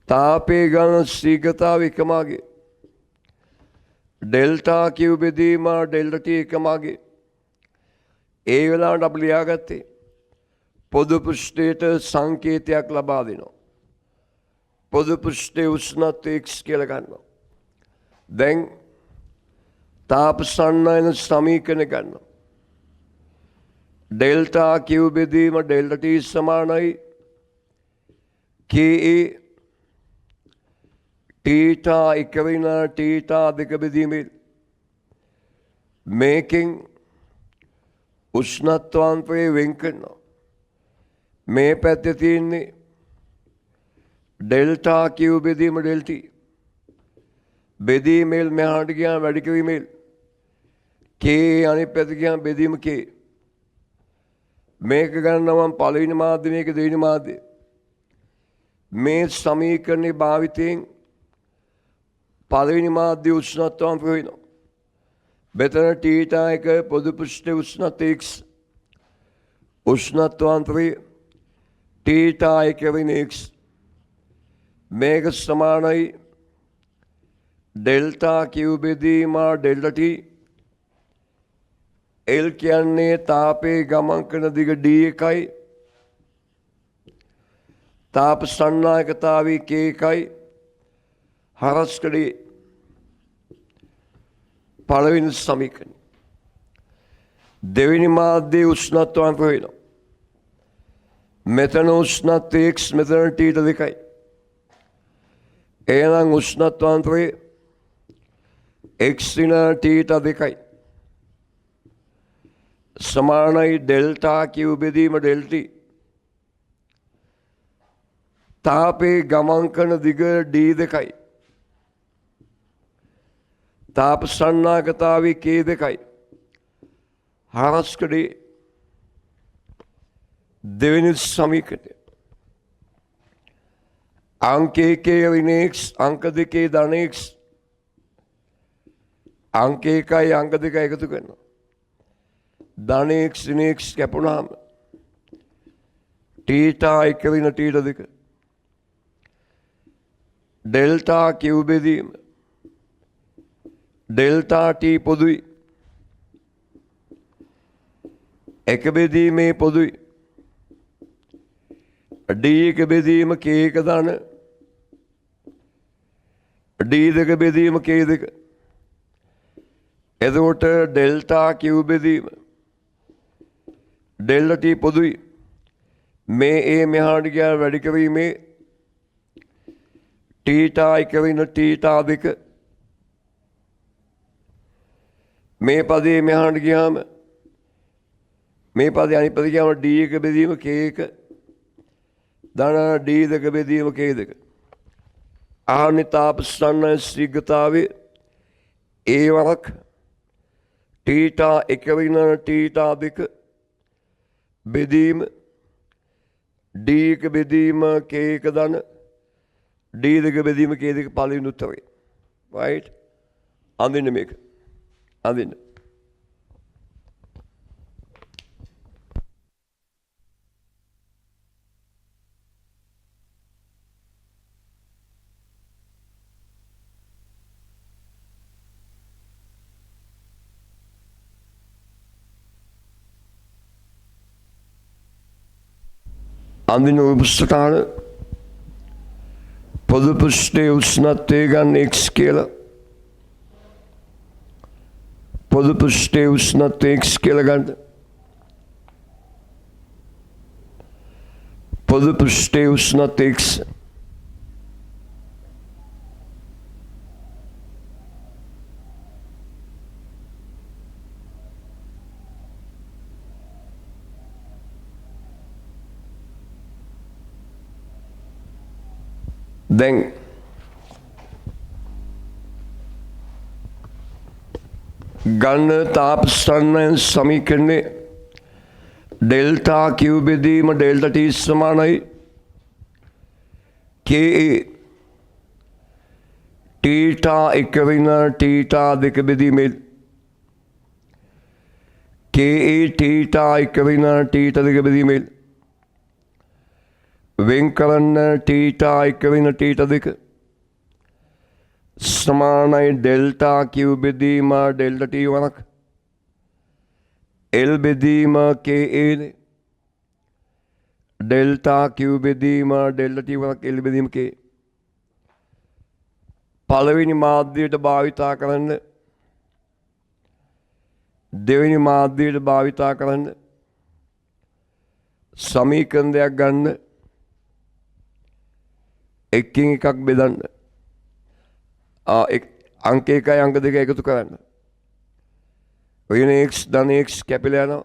තාපයේ ගණන ශීඝ්‍රතාව එකමාගේ ඩෙල්ටා Q බෙදීම ඩෙල්ටා T එකමාගේ ඒ වෙලාවට අපි ලියාගත්තේ පොදු පෘෂ්ඨයට සංකේතයක් ලබා දෙනවා පොදු පෘෂ්ඨයේ උෂ්ණත්වය X කියලා ගන්නවා දැන් තාප සන්නයන සමීකරණ ගන්නවා ඩෙල්ටා Q බෙදීම ඩෙල්ටා T සමානයි KA ටීටා 1 විනා ටීටා 2 බෙදීමෙන් මේකෙන් උෂ්ණත්වාන්තරය වෙන් කරනවා මේ පැත්තේ තියෙන්නේ ඩෙල්ටා Q බෙදීම ඩෙල්ටි බෙදීමෙල් මෙහාට ගියාම වැඩි කිරීමෙල් K අනිත් පැත්තේ ගියාම බෙදීම K මේක ගන්නවා මම පළවෙනි මාධ්‍ය මේක දෙවෙනි මාධ්‍ය මේ සමීකරණේ භාවිතයෙන් පළවෙනි මාධ්‍ය උෂ්ණත්වාන්තර වෙනවා මෙතන ටීටා 1 පොදු පෘෂ්ඨයේ උෂ්ණත්වය X උෂ්ණත්වාන්තරය ටීටා 1 වෙන X මේක සමානයි ඩෙල්ටා Q බෙදීම ඩෙල්ටා T L කියන්නේ තාපයේ ගමන් කරන දිග D1යි තාප සන්නායකතාවය K1යි හරස්කඩේ පළවෙනි සමීකරණය දෙවෙනි මාධ්‍යයේ උෂ්ණත්වාන්තර වෙනවා මෙතන උෂ්ණත්වය X මෙතන T2යි එහෙනම් උෂ්ණත්වාන්තරය X වින T2යි සමානයි ඩෙල්ටා Q බෙදීම ඩෙල්ටි තාපයේ ගමන් කරන දිග D2යි තාප සන්නාගතාවය K2යි හරස්කඩේ දෙවෙනි සමීකරණය අංක 1 ඍණ X අංක 2 ධන X අංක 1යි අංක 2යි එකතු කරනවා ධන X ඍණ X කැපුණාම ටීටා 1 වෙන ටීටා 2 ඩෙල්ටා Q බෙදීම ඩෙල්ටා T පොදුයි එක බෙදීමේ පොදුයි D1 බෙදීම K1 ධන D2 බෙදීම K2 එතකොට ඩෙල්ටා Q බෙදීම ඩෙල්ටා T පොදුයි මේ A මෙහාට ගියා වැඩි කිරීමේ ටීටා 1 වෙන ටීටා 2 මේ පදේ මෙහාට ගියාම මේ පදේ අනිත් පදේ ගියාම D1 බෙදීම K1 ධන D2 බෙදීම K2 ආහනේ තාප සන්නය ශීඝ්‍රතාවය A වරක් ටීටා 1 වෙන ටීටා 2 බෙදීම D1 බෙදීම K1 ධන D2 බෙදීම K2 පළවෙනි උත්තරය right අඳින්න මේක අඳින්න අඳින උපස්ථාන පොදු පෘෂ්ඨයේ උෂ්ණත්වය ගන්න x කියලා. පොදු පෘෂ්ඨයේ උෂ්ණත්වය x කියලා ගන්න. පොදු පෘෂ්ඨයේ උෂ්ණත්වය x. දැන් ගන්න තාපස්තන්නයන් සමීකරණය ඩෙල්ටා Q බෙදීම ඩෙල්ටා T සමානයි KA තීටා 1 විනා තීටා 2 බෙදීමෙන් KA තීටා 1 විනා තීටා 2 බෙදීමෙන් වෙන් කරන්න තීටා 1 වෙන තීටා 2 සමානයි ඩෙල්ටා Q බෙදීම ඩෙල්ටා T වරක් L බෙදීම KA ඩෙල්ටා Q බෙදීම ඩෙල්ටා T වරක් L බෙදීම KA. පළවෙනි මාධ්‍යයට භාවිතා කරන්න දෙවෙනි මාධ්‍යයට භාවිතා කරන්න සමීකරණයක් ගන්න එකකින් එකක් බෙදන්න. අංක 1යි අංක 2 එකතු කරන්න. ඔයන x ධන x කැපිලා යනවා.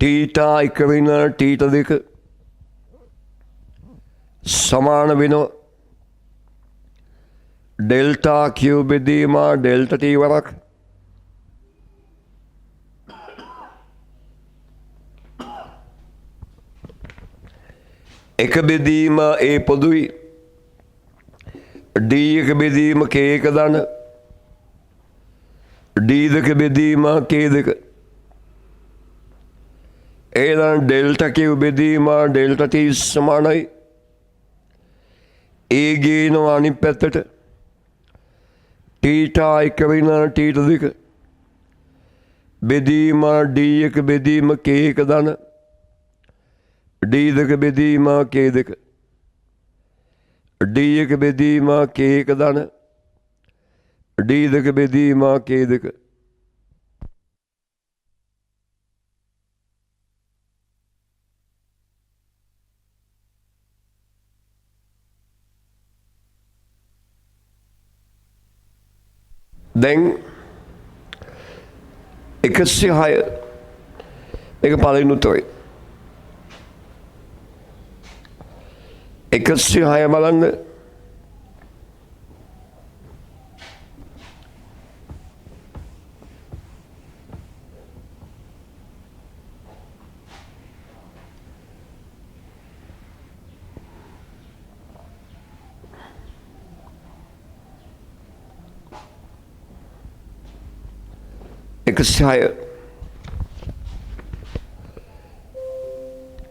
තීටා 1 වෙන තීටා 2 සමාන වෙනවා ඩෙල්ටා Q බෙදීම ඩෙල්ටා T වරක් එක බෙදීම A පොදුයි D එක බෙදීම K එක දන D දෙක බෙදීම K දෙක එනම් ඩෙල්ටා Q බෙදීම ඩෙල්ටා T සමානයි A ගේනවා අනිත් පැත්තට තීටා 1 වෙන තීටා 2 බෙදීම D එක බෙදීම K එක දන D දෙක බෙදීම K දෙක D එක බෙදීම K එක දන D දෙක බෙදීම K දෙක දැන් 106 මේක පළවෙනි උත්තරය 106 බලන්න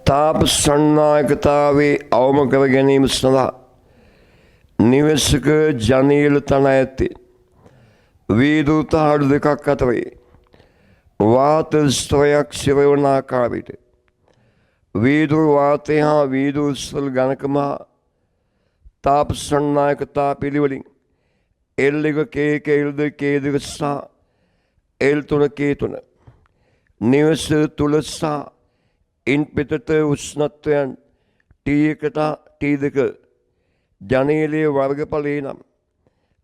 තාප සන්නායකතාවේ අවම කර ගැනීම සඳහා නිවසක ජනේල තන ඇත්තේ වීදුරු තහඩු දෙකක් අතරේ වාත ස්ත්‍රයක් සිරවන ආකාරයට වීදුරු වාතය හා වීදුරු ස්වල් ගණකම තාප සන්නායකතා පිළිවෙලින් L එක K එක L දෙක K දෙක සහ L3 K3 නිවස තුල සහ ඉන් පිටත උෂ්ණත්වයන් T1 T2 ජනේලයේ වර්ගඵලය නම්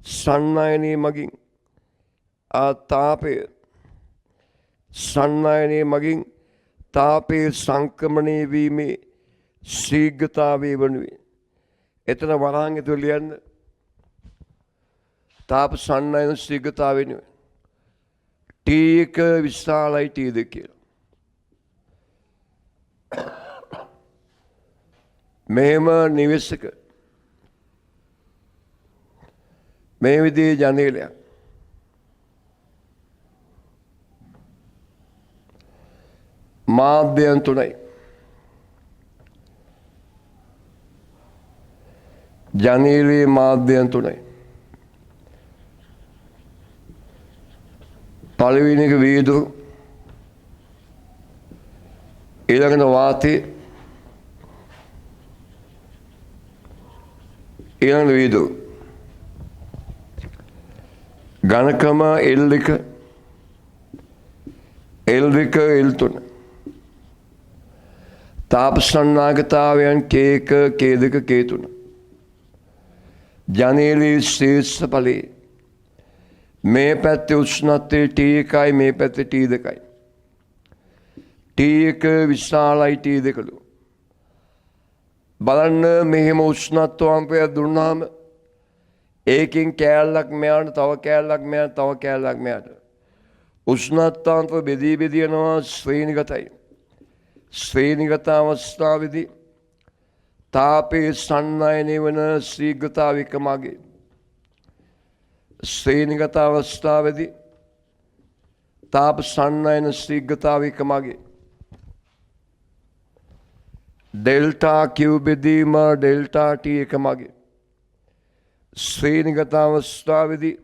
සන්නයනයේ මගින් සන්නයනයේ මගින් තාපයේ සංක්‍රමණය වීමේ ශීඝ්‍රතාවය වනුවේ. එතන වරහන් ඇතුළේ ලියන්න තාප සන්නයන ශීඝ්‍රතාවය වෙනුවේ T1 විශාලයි T2 කියලා. මෙහෙම නිවෙසක මේ විදිහේ ජනේලයක් මාධ්‍යයන් තුනයි ජනේලයේ මාධ්‍යයන් තුනයි පළවෙනි එක වීදුරු, ඊළඟට වාතය, ඊළඟට වීදුරු. ඝනකම L1, L2, L3. තාප සන්නාගතාවයන් K1, K2, K3. ජනේලයේ ශීර්ෂ ඵලයේ මේ පැත්තේ උෂ්ණත්වය T1යි, මේ පැත්තේ T2යි. T1 විශාලයි, T2 ලු. බලන්න මෙහෙම උෂ්ණත්වාංකයක් දුන්නාම ඒකෙන් කෑල්ලක් මෙයාට, තව කෑල්ලක් මෙයාට, තව කෑල්ලක් මෙයාට. උෂ්ණත්වාංක බෙදී බෙදී යනවා, ශ්‍රේණිගතයි. ශ්‍රේණිගත අවස්ථාවේදී තාපයේ සන්නයනය වන ශීඝ්‍රතාව එකමගේ. ශ්‍රේණිගත අවස්ථාවේදී තාප සන්නයන ශීඝ්‍රතාව එකමගේ. ඩෙල්ටා Q බෙදීම ඩෙල්ටා T එකමගේ. ශ්‍රේණිගත අවස්ථාවේදී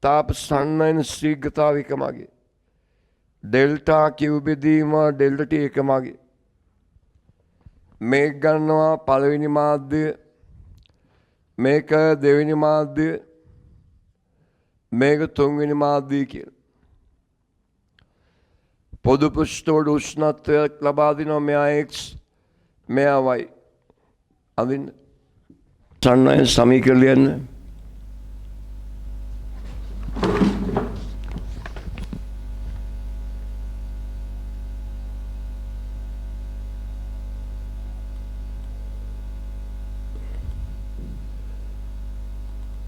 තාප සන්නයන ශීඝ්‍රතාව එකමගේ. ඩෙල්ටා Q බෙදීම ඩෙල්ටා T එකමගේ. මේක ගන්නවා පළවෙනි මාධ්‍ය, මේක දෙවෙනි මාධ්‍ය, මේක තුන්වෙනි මාධ්‍ය කියලා. පොදු පෘෂ්ඨවල උෂ්ණත්වයක් ලබා දෙනවා. මෙයා X, මෙයා Y. අදින්න සන්නයන සමීකරණ ලියන්න.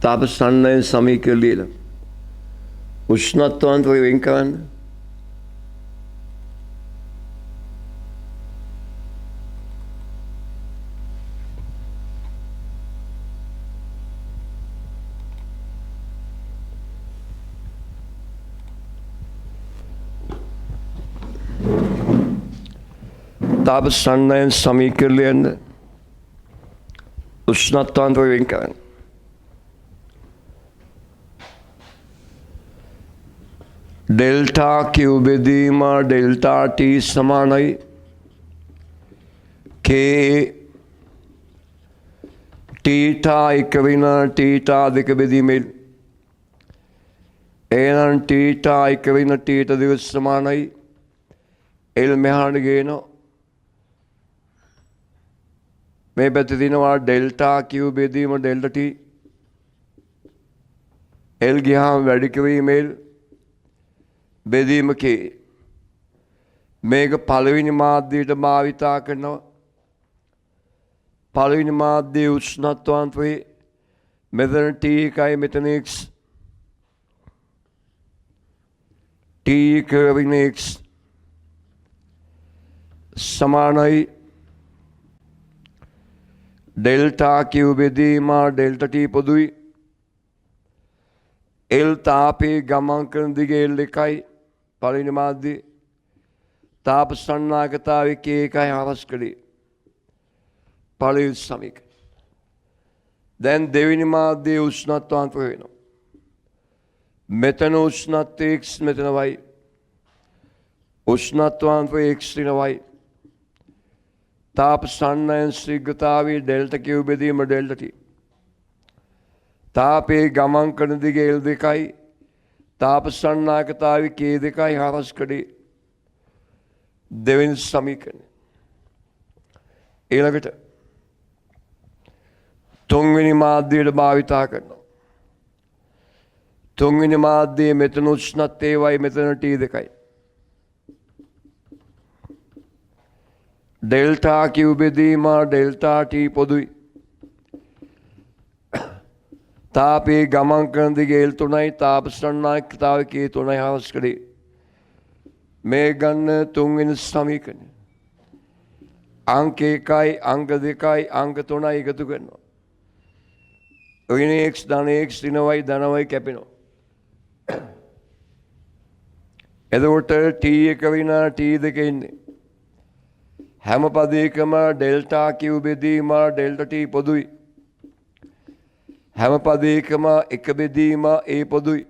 තාප සන්නයන සමීකරණ ලියලා උෂ්ණත්වාංකය වෙන් කරන්න. තාප සන්නයන සමීකරණ ලියන්න උෂ්ණත්වාංකය වෙන් කරන්න. डेल्टा Q බෙදීම डेल्टा T සමානයි K තීටා 1 වෙන තීටා 2 බෙදීමෙන්. එහෙනම් තීටා 1 වෙන තීටා 2 සමානයි L මෙහාට ගේනවා. මේ පැත්තේ තියෙනවා डेल्टा Q බෙදීම डेल्टा T. L ගියාම වැඩි කිරීමෙන් බෙදීම K. මේක පළවෙනි මාධ්‍යයට භාවිතා කරනවා. පළවෙනි මාධ්‍යයේ උෂ්ණත්වාංකය මෙතන T1යි, මෙතන X. T1 වෙන X සමානයි डेल्टा Q බෙදීම डेल्टा T පොදුයි. L තාපයේ ගමන් කරන දිගේ L1යි පළවෙනි මාධ්‍ය. තාප සන්නාගතාවයේ K1යි හරස් කළේ. පළවෙනි සමීකරණය. දැන් දෙවෙනි මාධ්‍යයේ උෂ්ණත්වාංකය වෙනවා. මෙතන උෂ්ණත්වය X, මෙතන Y. උෂ්ණත්වාංකය X වෙන Y. තාප සන්නයන ශීඝ්‍රතාවයේ डेल्टा Q බෙදීම डेल्टा T. තාපයේ ගමන් කරන දිගේ L2යි, තාප සන්නාගතාවයේ K2යි හරස් කළේ. දෙවෙනි සමීකරණය. ඊළඟට තුන්වෙනි මාධ්‍යයට භාවිතා කරනවා. තුන්වෙනි මාධ්‍යයේ මෙතන උෂ්ණත්වය Y, මෙතන T2යි. डेल्टा Q බෙදීම डेल्टा T පොදුයි. තාපයේ ගමන් කරන දිගේ L3යි, තාප සන්නාගතාවයේ K3යි හරස් කළේ. මේ ගන්න තුන්වෙනි සමීකරණය. අංක 1යි, අංක 2යි, අංක 3යි එකතු කරනවා. ඍණ X ධන X ඍණ Y ධන Y කැපෙනවා. එතකොට T1 වින T2 ඉන්නේ. හැම පදයකම डेल्टा Q බෙදීම डेल्टा T පොදුයි. හැම පදයකම එක බෙදීම A පොදුයි.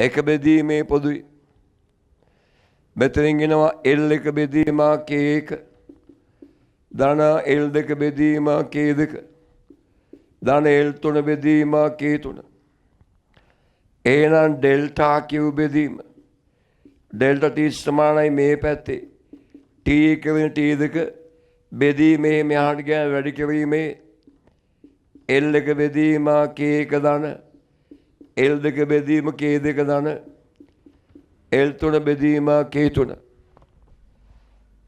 එක බෙදීමේ පොදුයි. මෙතනින් එනවා L එක බෙදීමා K1 ධන L2 බෙදීමා K2 ධන L3 බෙදීමා K3. එහෙනම් ඩෙල්ටා Q බෙදීම ඩෙල්ටා T සමානයි මේ පැත්තේ T1 වෙන T2 බෙදීමේ මෙහාට ගියා වැඩි කිරීමේ L එක බෙදීමා K1 ධන L2 බෙදීම K2 ධන L3 බෙදීම K3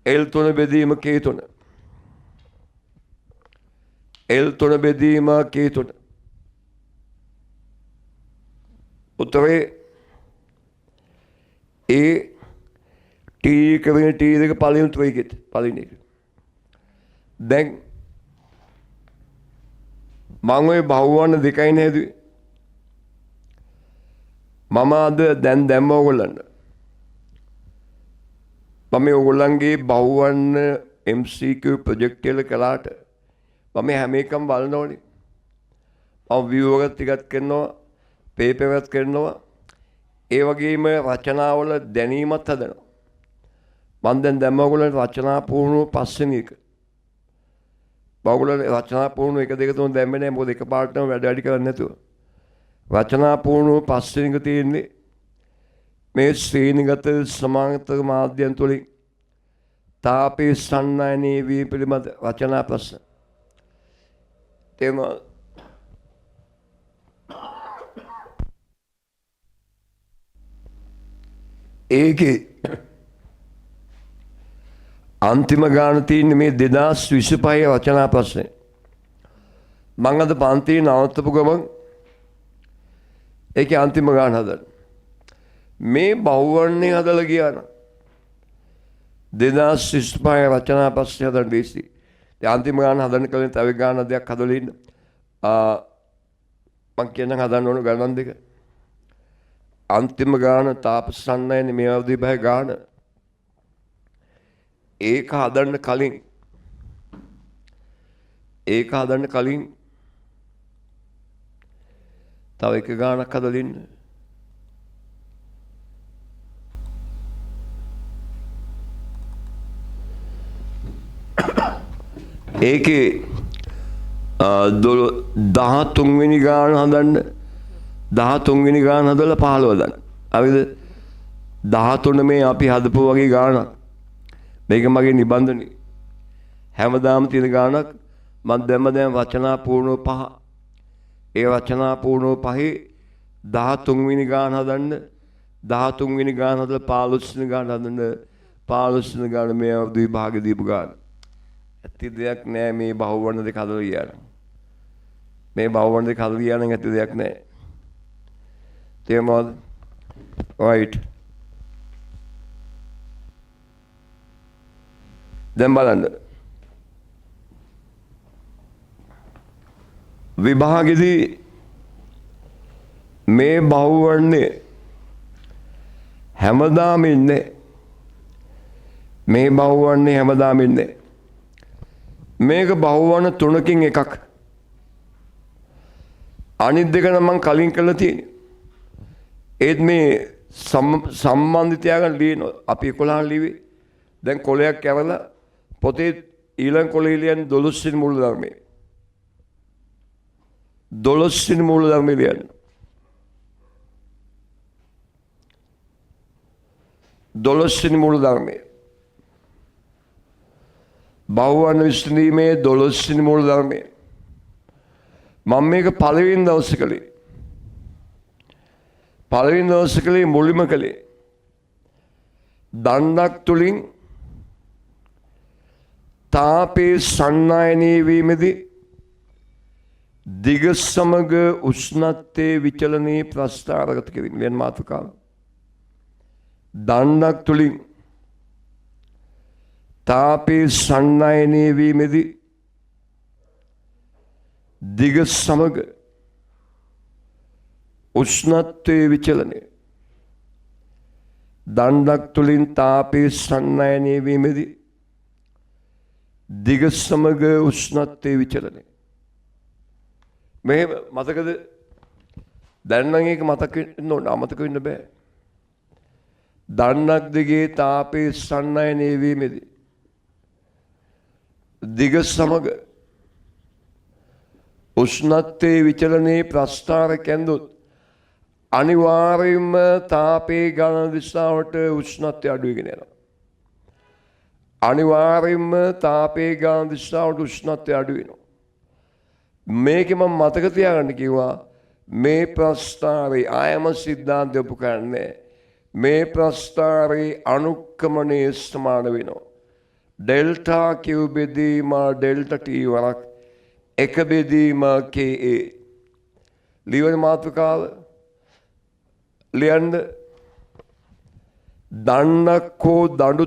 L3 බෙදීම K3 L3 බෙදීම K3 උත්තරේ A T1 වෙන T2 පළවෙනි උත්තරයකට පළවෙනි එක. දැන් මම ওই බහුවර්ණ දෙකයි නේදුවේ. මම අද දැන් දැම්ම ඕගොල්ලන්ට. මම ඕගොල්ලන්ගේ බහුවර්ණ MCQ ප්‍රොජෙක්ට් එක කළාට මම හැම එකම බලන්න ඕනේ. මම view එකත් ටිකක් කරනවා, paper එකත් කරනවා. ඒ වගේම රචනාවල දැනීමත් හදනවා. මම දැන් දැම්ම ඕගොල්ලන්ට රචනා පුහුණුව පස්වෙනි එක. ඔයගොල්ලෝ රචනා පුහුණුව 1 2 3 දැම්මේ නැහැ මොකද එකපාරටම වැඩ කරන්නේ නැතුව. රචනා පුහුණුව පස්වෙනි එක තියෙන්නේ මේ ශ්‍රේණිගත සමාන්තර මාධ්‍යයන් තුළින් තාපයේ සන්නයනයේ වී පිළිබඳ රචනා ප්‍රශ්න. තේම ඒකේ අන්තිම ගාන තියෙන්නේ මේ 2025 රචනා ප්‍රශ්නේ. මම අද පන්තියේ නවත්තපු ගමන් ඒකේ අන්තිම ගාන හදන්න. මේ බහුවර්ණේ හදලා ගියා නම් 2025 රචනා ප්‍රශ්නේ හදන්න බේසි. ඒ අන්තිම ගාන හදන්න කලින් තව ගාන දෙකක් හදලා ඉන්න. මම කියනවා හදන්න ඕන ගණන් දෙක. අන්තිම ගාන තාපසන්නයනේ මේ අවදී බය ගාන. ඒක හදන්න කලින් තව එක ගානක් හදලා ඉන්න. ඒකේ 13 වෙනි ගාන හදන්න 13 වෙනි ගාන හදලා 15 දාන්න. හරිද? 13 මේ අපි හදපු වගේ ගානක්. මේක මගේ නිබන්ධනේ. හැමදාම තියෙන ගානක් මම දැන් වචනා පූර්ණව 5. ඒ වචනා පූර්ණව 5 13 වෙනි ගාන හදන්න 13 වෙනි ගාන හදලා 15 වෙනි ගාන හදන්න 15 වෙනි ගාන මේ විභාගෙ දීපු ගාන. ඇති දෙයක් නෑ මේ බහුවර්ණ දෙක හදලා ගියා. මේ බහුවර්ණ දෙක හදලා ගියා නම් ඇති දෙයක් නෑ. තේරුණාද? right. දැන් බලන්න. විභාගෙදී මේ බහුවර්ණේ හැමදාම ඉන්නේ. මේ බහුවර්ණේ හැමදාම ඉන්නේ. මේක බහුවර්ණ තුනකින් එකක්. අනිත් දෙක නම් මම කලින් කළා තියෙන්නේ. ඒත් මේ සම්බන්ධිතයන් ලියන අපි 11 ලිව්වේ. දැන් කොලයක් කැවලා පොතේ ඊළඟ කොලේ ලියන 12 වෙනි මූල ධර්මයේ 12 වෙනි මූල ධර්මයේ ලියන 12 වෙනි මූල ධර්මයේ බහුවර්ණ විශ්ලේෂණයේ 12 වෙනි මූල ධර්මයේ මම මේක පළවෙනි දවසේ කළේ. පළවෙනි දවසේ කළේ මුලින්ම කළේ දණ්ඩක් තුලින් තාපයේ සන්නයනයේ වීමේදී දිග සමග උෂ්ණත්වයේ විචලනයේ ප්‍රස්තාරගත කිරීම වෙන මාතෘකාව. දණ්ඩක් තුලින් තාපයේ සන්නයනයේ වීමේදී දිග සමග උෂ්ණත්වයේ විචලනය. දණ්ඩක් තුලින් තාපයේ සන්නයනයේ වීමේදී දිග සමග උෂ්ණත්වයේ විචලනය. මේ මතකද දැන් නම් ඒක මතක වෙන්න ඕන, අමතක වෙන්න බෑ. දන්නක් දිගේ තාපයේ සන්නයනය වීමේදී දිග සමග උෂ්ණත්වයේ විචලනයේ ප්‍රස්ථාර කැඳුත් අනිවාර්යයෙන්ම තාපයේ ගණන දිශාවට උෂ්ණත්වය අඩු වෙගෙන යනවා. අනිවාර්යයෙන්ම තාපයේ ගණන දිශාවට උෂ්ණත්වය අඩු වෙනවා. මේක මම මතක තියාගන්න කිව්වා. මේ ප්‍රස්ථාරයේ ආයම සිද්ධාන්තය ඔප්පු කරන්නේ මේ ප්‍රස්ථාරයේ අනුක්‍රමණයේ සමාන වෙනවා. ඩෙල්ටා Q බෙදීම ඩෙල්ටා T වරක් එක බෙදීම KA. ලියවන මාතෘකාව ලියන්න. දන්නක් හෝ දඬු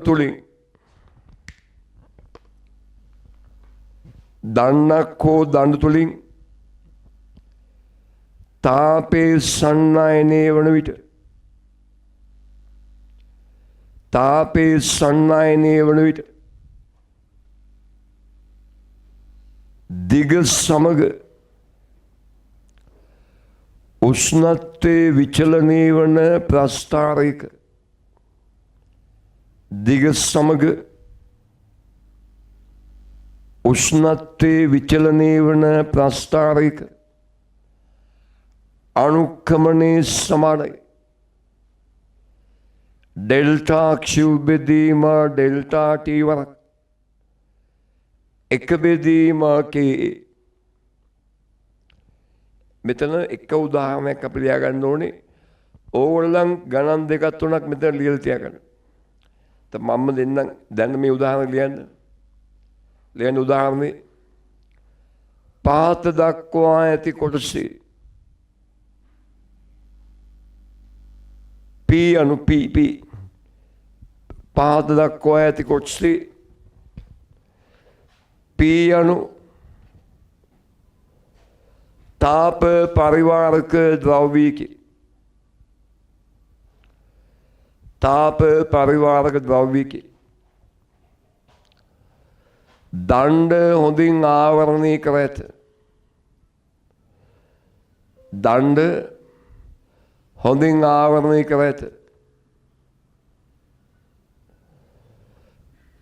තුලින් තාපයේ සන්නයනය වන විට දිග සමග උෂ්ණත්වයේ විචලනය වන ප්‍රස්ථාරයක අනුක්‍රමණයේ සමානයි. ඩෙල්ටා Q බෙදීම ඩෙල්ටා T වරක් එක බෙදීම KA. මෙතන එක උදාහරණයක් අපි ලියා ගන්න ඕනේ. ඕගොල්ලන් ගණන් දෙකක් තුනක් මෙතන ලියලා තියාගන්න. මම දෙන්නම් දැන් මේ උදාහරණ ලියන්න උදාහරණේ පහත දක්වා ඇති කොටසේ P අනු P පහත දක්වා ඇති කොටසේ P අනු තාප පරිවාරක ද්‍රව්‍යයකි. දණ්ඩ හොඳින් ආවරණය කර ඇත.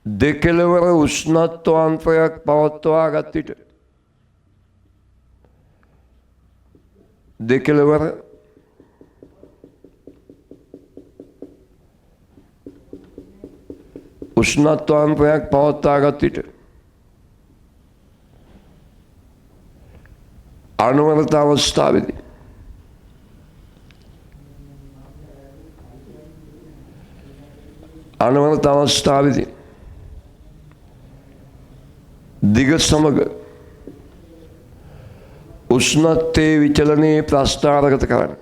දෙකලවර උෂ්ණත්වාන්තරයක් පවත්වා ගත් විට අනවරත අවස්ථාවේදී දිග සමග උෂ්ණත්වයේ විචලනයේ ප්‍රස්ථාරගත කරන්න.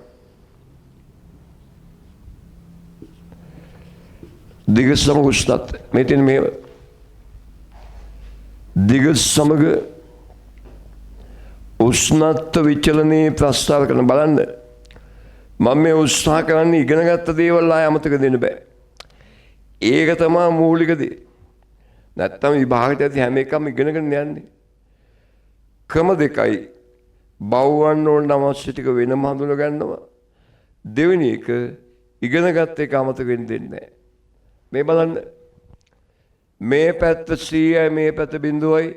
දිග සමග උෂ්ණත්වය මෙතන මේ දිග සමග උෂ්ණත්ව විචලනයේ ප්‍රස්ථාර කරන බලන්න. මම මේ උත්සාහ කරන්නේ ඉගෙනගත්ත දේවල් ආය අමතක දෙන්න බෑ. ඒක තමයි මූලික දේ. නැත්තම් විභාගයට ඇති හැම එකම ඉගෙනගෙන යන්නේ. ක්‍රම දෙකයි. බවවන්න ඕන අවශ්‍ය ටික වෙනම හඳුනා ගන්නවා. දෙවෙනි එක ඉගෙනගත්ත එක අමතක වෙන්න දෙන්නේ නැහැ. මේ බලන්න. මේ පැත්ත 100යි මේ පැත්ත 0යි.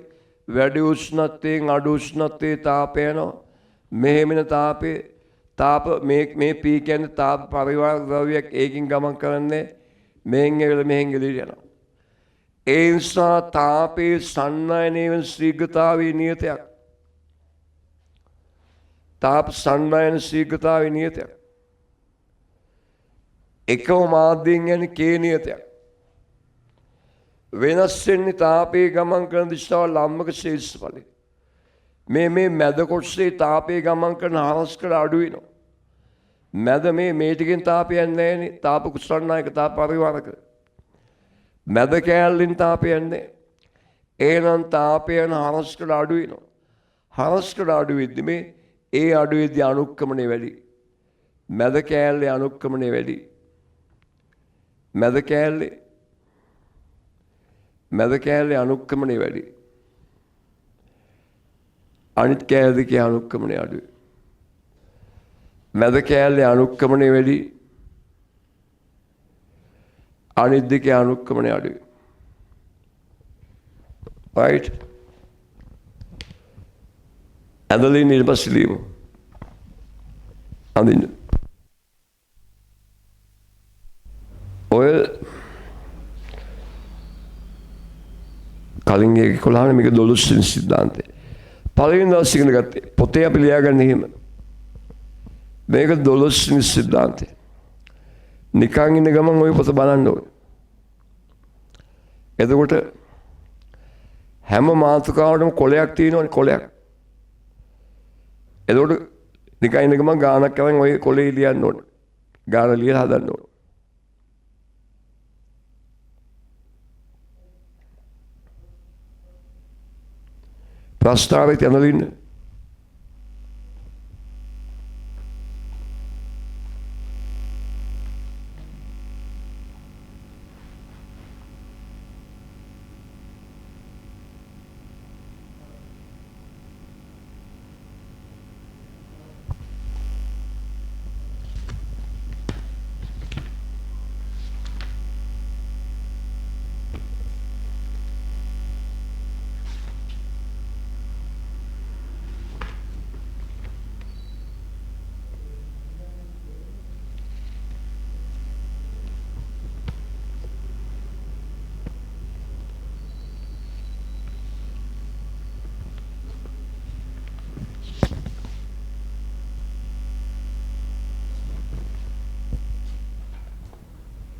වැඩි උෂ්ණත්වයෙන් අඩු උෂ්ණත්වයේ තාපය යනවා. මෙහෙමන තාප මේ P කියන්නේ තාප පරිවාර ද්‍රව්‍යයක්. ඒකින් ගමන් කරන්නේ මෙහෙන් එවල මෙහෙන් එළියට යනවා. ඒ නිසා තාපයේ සන්නයනය වන ශීඝ්‍රතාවයේ නියතයක්. එකම මාධ්‍යයෙන් යන්නේ K නියතයක්. වෙනස් වෙන්නේ තාපයේ ගමන් කරන දිශාව ලම්බක ශේෂ්ඨඵලය. මේ මැද කොටසේ තාපයේ ගමන් කරන හරස්කඩ අඩු වෙනවා. මැද මේ ටිකෙන් තාපයක් නැහැනේ. තාප කුසලනායක තාප පරිවාරක. මැද කෑල්ලෙන් තාපයක් නැහැ. එහෙනම් තාපය යන හරස්කඩ අඩු වෙනවා. හරස්කඩ අඩු වෙද්දි ඒ අඩු වෙද්දි අනුක්‍රමණය වැඩි. මැද කෑල්ලේ අනුක්‍රමණය වැඩි. මැද කෑල්ලේ අනුක්‍රමණය වැඩි. අනිත් කෑල්ල දෙකේ අනුක්‍රමණය අඩුයි. මැද කෑල්ලේ අනුක්‍රමණය වැඩි, අනිත් දෙකේ අනුක්‍රමණය අඩුයි. right? ඇඳලින් ඊට පස්සේ ලියමු. අඳින්න. ඔය කලින් 11 මේක 12 වෙනි සිද්ධාන්තය. පළවෙනි දවස් ඉගෙන ගත්තේ. පොතේ අපි ලියාගන්න එහෙම. මේක 12 වෙනි සිද්ධාන්තය. නිකන් ඉන්න ගමන් ඔය පොත බලන්න ඕනේ. එතකොට හැම මාතෘකාවකටම කොලයක් තියෙනවනේ, කොලයක්. එතකොට නිකන් ඉන්න ගමන් ගානක් කරන් ඔය කොලේ ලියන්න ඕනේ. ගාන ලියලා හදන්න ඕනේ. ප්‍රස්තාවයට යනලින්න.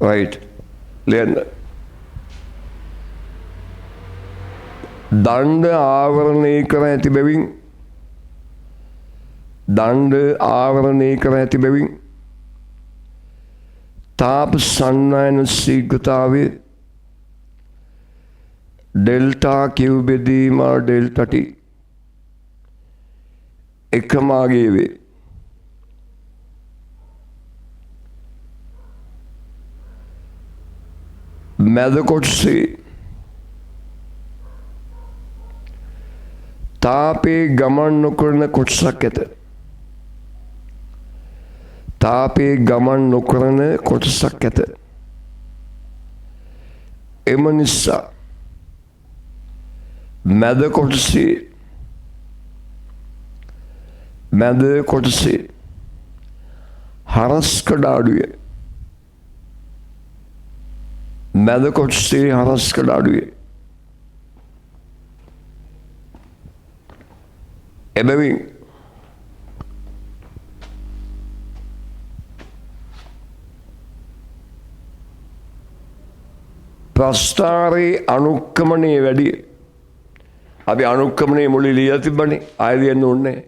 right. ලියන්න. දණ්ඩ ආවරණය කර ඇති බැවින්, දණ්ඩ ආවරණය කර ඇති බැවින් තාප සන්නයන ශීඝ්‍රතාවය ඩෙල්ටා කිව් බෙදීම ඩෙල්ටා ටි එකමාගේ වේ. මැද කොටසේ තාපේ ගමන් නොකරන කොටසක් ඇත. තාපේ ගමන් නොකරන කොටසක් ඇත. එම නිසා මැද කොටසේ හරස්කඩ අඩුවේ. මැද කොටසේ හරස්කඩ අඩුවේ. එබැවින් ප්‍රස්ථාරයේ අනුක්‍රමණය වැඩි. අපි අනුක්‍රමණය මුලින් ලියලා තිබ්බනේ. ආයෙ ලියන්න ඕනේ නැහැ.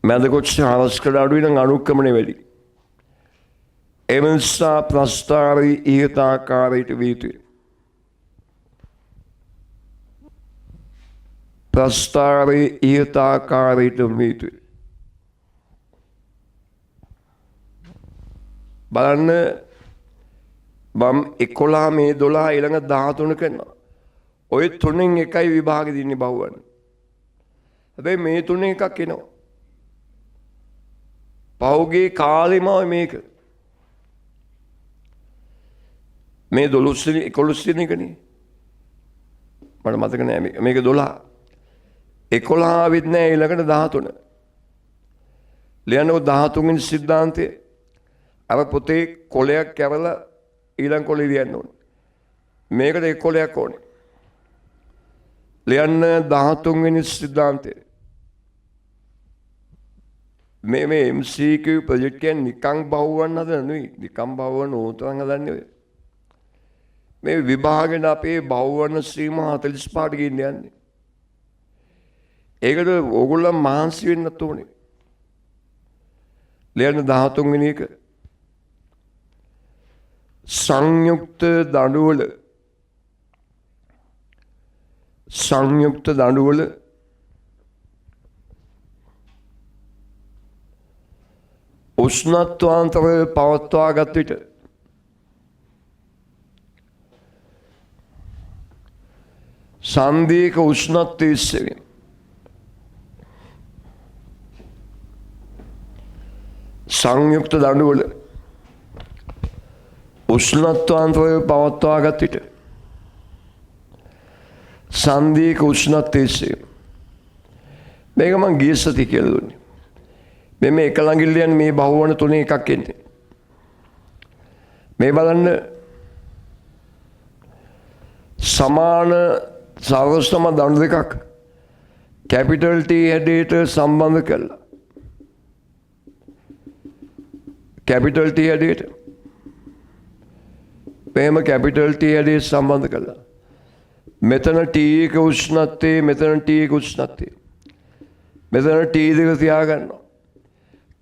මැද කොටසේ හරස්කඩ අඩුයි නම් අනුක්‍රමණය වැඩි. එම නිසා ප්‍රස්ථාරයේ ඉහත ආකාරයට විය යුතුය. ප්‍රස්ථාරයේ ඉහත ආකාරයට විය යුතුය. බලන්න මම 11 මේ 12 ඊළඟ 13 කරනවා. ඔය තුනෙන් එකයි විභාගෙ දින්නේ බහුවන. හැබැයි මේ තුනෙන් එකක් එනවා. පහුගිය කාලෙම මේක මේ 12 11 වෙනි එකනේ. මට මතක නෑ මේක 12. 11 ආවෙත් නෑ ඊළඟට 13. ලියන්නකො 13 වෙනි සිද්ධාන්තය. අර පොතේ කොලයක් කැවලා ඊළඟ කොලේ ලියන්න ඕනේ. මේකට එක් කොලයක් ඕනේ. ලියන්න 13 වෙනි සිද්ධාන්තය. මේ MCQ ප්‍රොජෙක්ට් කියන්නේ නිකං බහුවන්න හදන නෙවෙයි. නිකං බහුවන්න උතරන් හදන්නේ ඔය. මේ විභාගෙන් අපේ බහුවර්ණ සීමා 45ට ගෙන්න යන්නේ. ඒකට ඕගොල්ලෝ මහන්සි වෙන්නත් ඕනේ. ලියන්න 13 වෙනි එක. සංයුක්ත දඬුවල උෂ්ණත්වාන්තරය පවත්වාගත් විට සන්දීක උෂ්ණත්වය සංයුක්ත දඬුවල උෂ්ණත්වාන්තරය පවත්වාගත් විට සංදීක උෂ්ණත්වයේ මේක මං ගිය සති කියලා දුන්නේ. මේ එක ළඟිල්ලයන් මේ බහුවන තුනේ එකක් එන්නේ. මේ බලන්න සමාන සර්වසම දඬු දෙකක් කැපිටල් T හැඩයට සම්බන්ධ කළා. කැපිටල් T හැඩයට මේම කැපිටල් T හැඩයට සම්බන්ධ කළා. මෙතන T එක උෂ්ණත්වයේ මෙතන T එක උෂ්ණත්වයේ මෙතන T දෙක තියාගන්නවා.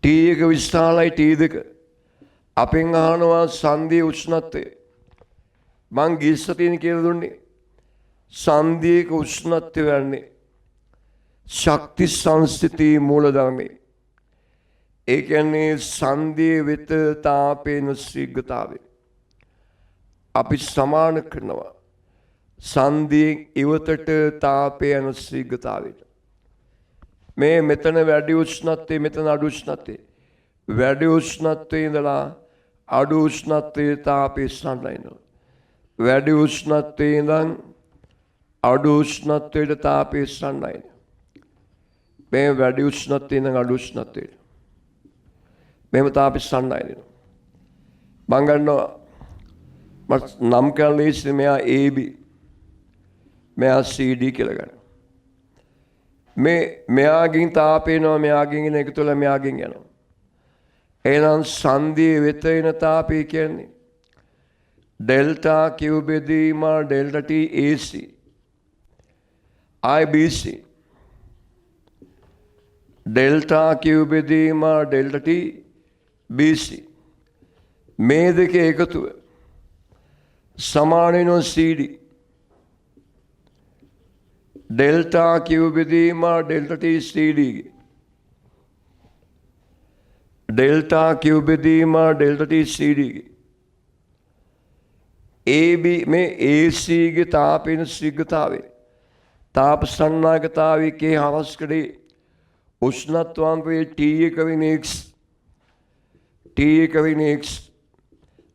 T එක විශාලයි T දෙක අපෙන් අහනවා සංදී උෂ්ණත්වය. මං ගිස්ස තියෙන කියලා දුන්නේ සංදීක උෂ්ණත්වය වන්නේ ශක්ති සංස්ථිති මූලධර්මයේ. ඒ කියන්නේ සංදී වෙත තාපේන ශීඝ්‍රතාවය අපි සමාන කරනවා සංදියෙන් ඉවතට තාපය යන ශීඝ්‍රතාවයට. මේ මෙතන වැඩි උෂ්ණත්වයේ මෙතන අඩු උෂ්ණත්වයේ වැඩි උෂ්ණත්වයේ ඉඳලා අඩු උෂ්ණත්වයේ තාපය සම්ලයිනවා. වැඩි උෂ්ණත්වයේ ඉඳන් අඩු උෂ්ණත්වයට තාපය සම්ලයිනවා. මේ වැඩි උෂ්ණත්වයේ ඉඳන් අඩු උෂ්ණත්වයට මෙහෙම තාපය සම්ලයිනවා. මම ගන්නවා නම් කරලා ඉන්නේ මෙයා AB මෙයා CD කියලා ගන්න. මෙයාගෙන් තාපේනවා මෙයාගෙන් එන එකතු වෙලා මෙයාගෙන් යනවා. එහෙනම් සංදී වෙත එන තාපය කියන්නේ ඩෙල්ටා Q බෙදීම delta T AC IBC delta Q බෙදීම ඩෙල්ටා T BC මේ දෙක එකතුව සමාන වෙනවා CD ඩෙල්ටා Q බෙදීම delta T CD delta Q බෙදීම ඩෙල්ටා T CD AB මේ AC ගේ තාපේන ශීඝ්‍රතාවය තාප සන්නායකතාවයේ හරස්කඩේ උෂ්ණත්වාන්තරයේ T එක වෙන X T එක වෙන X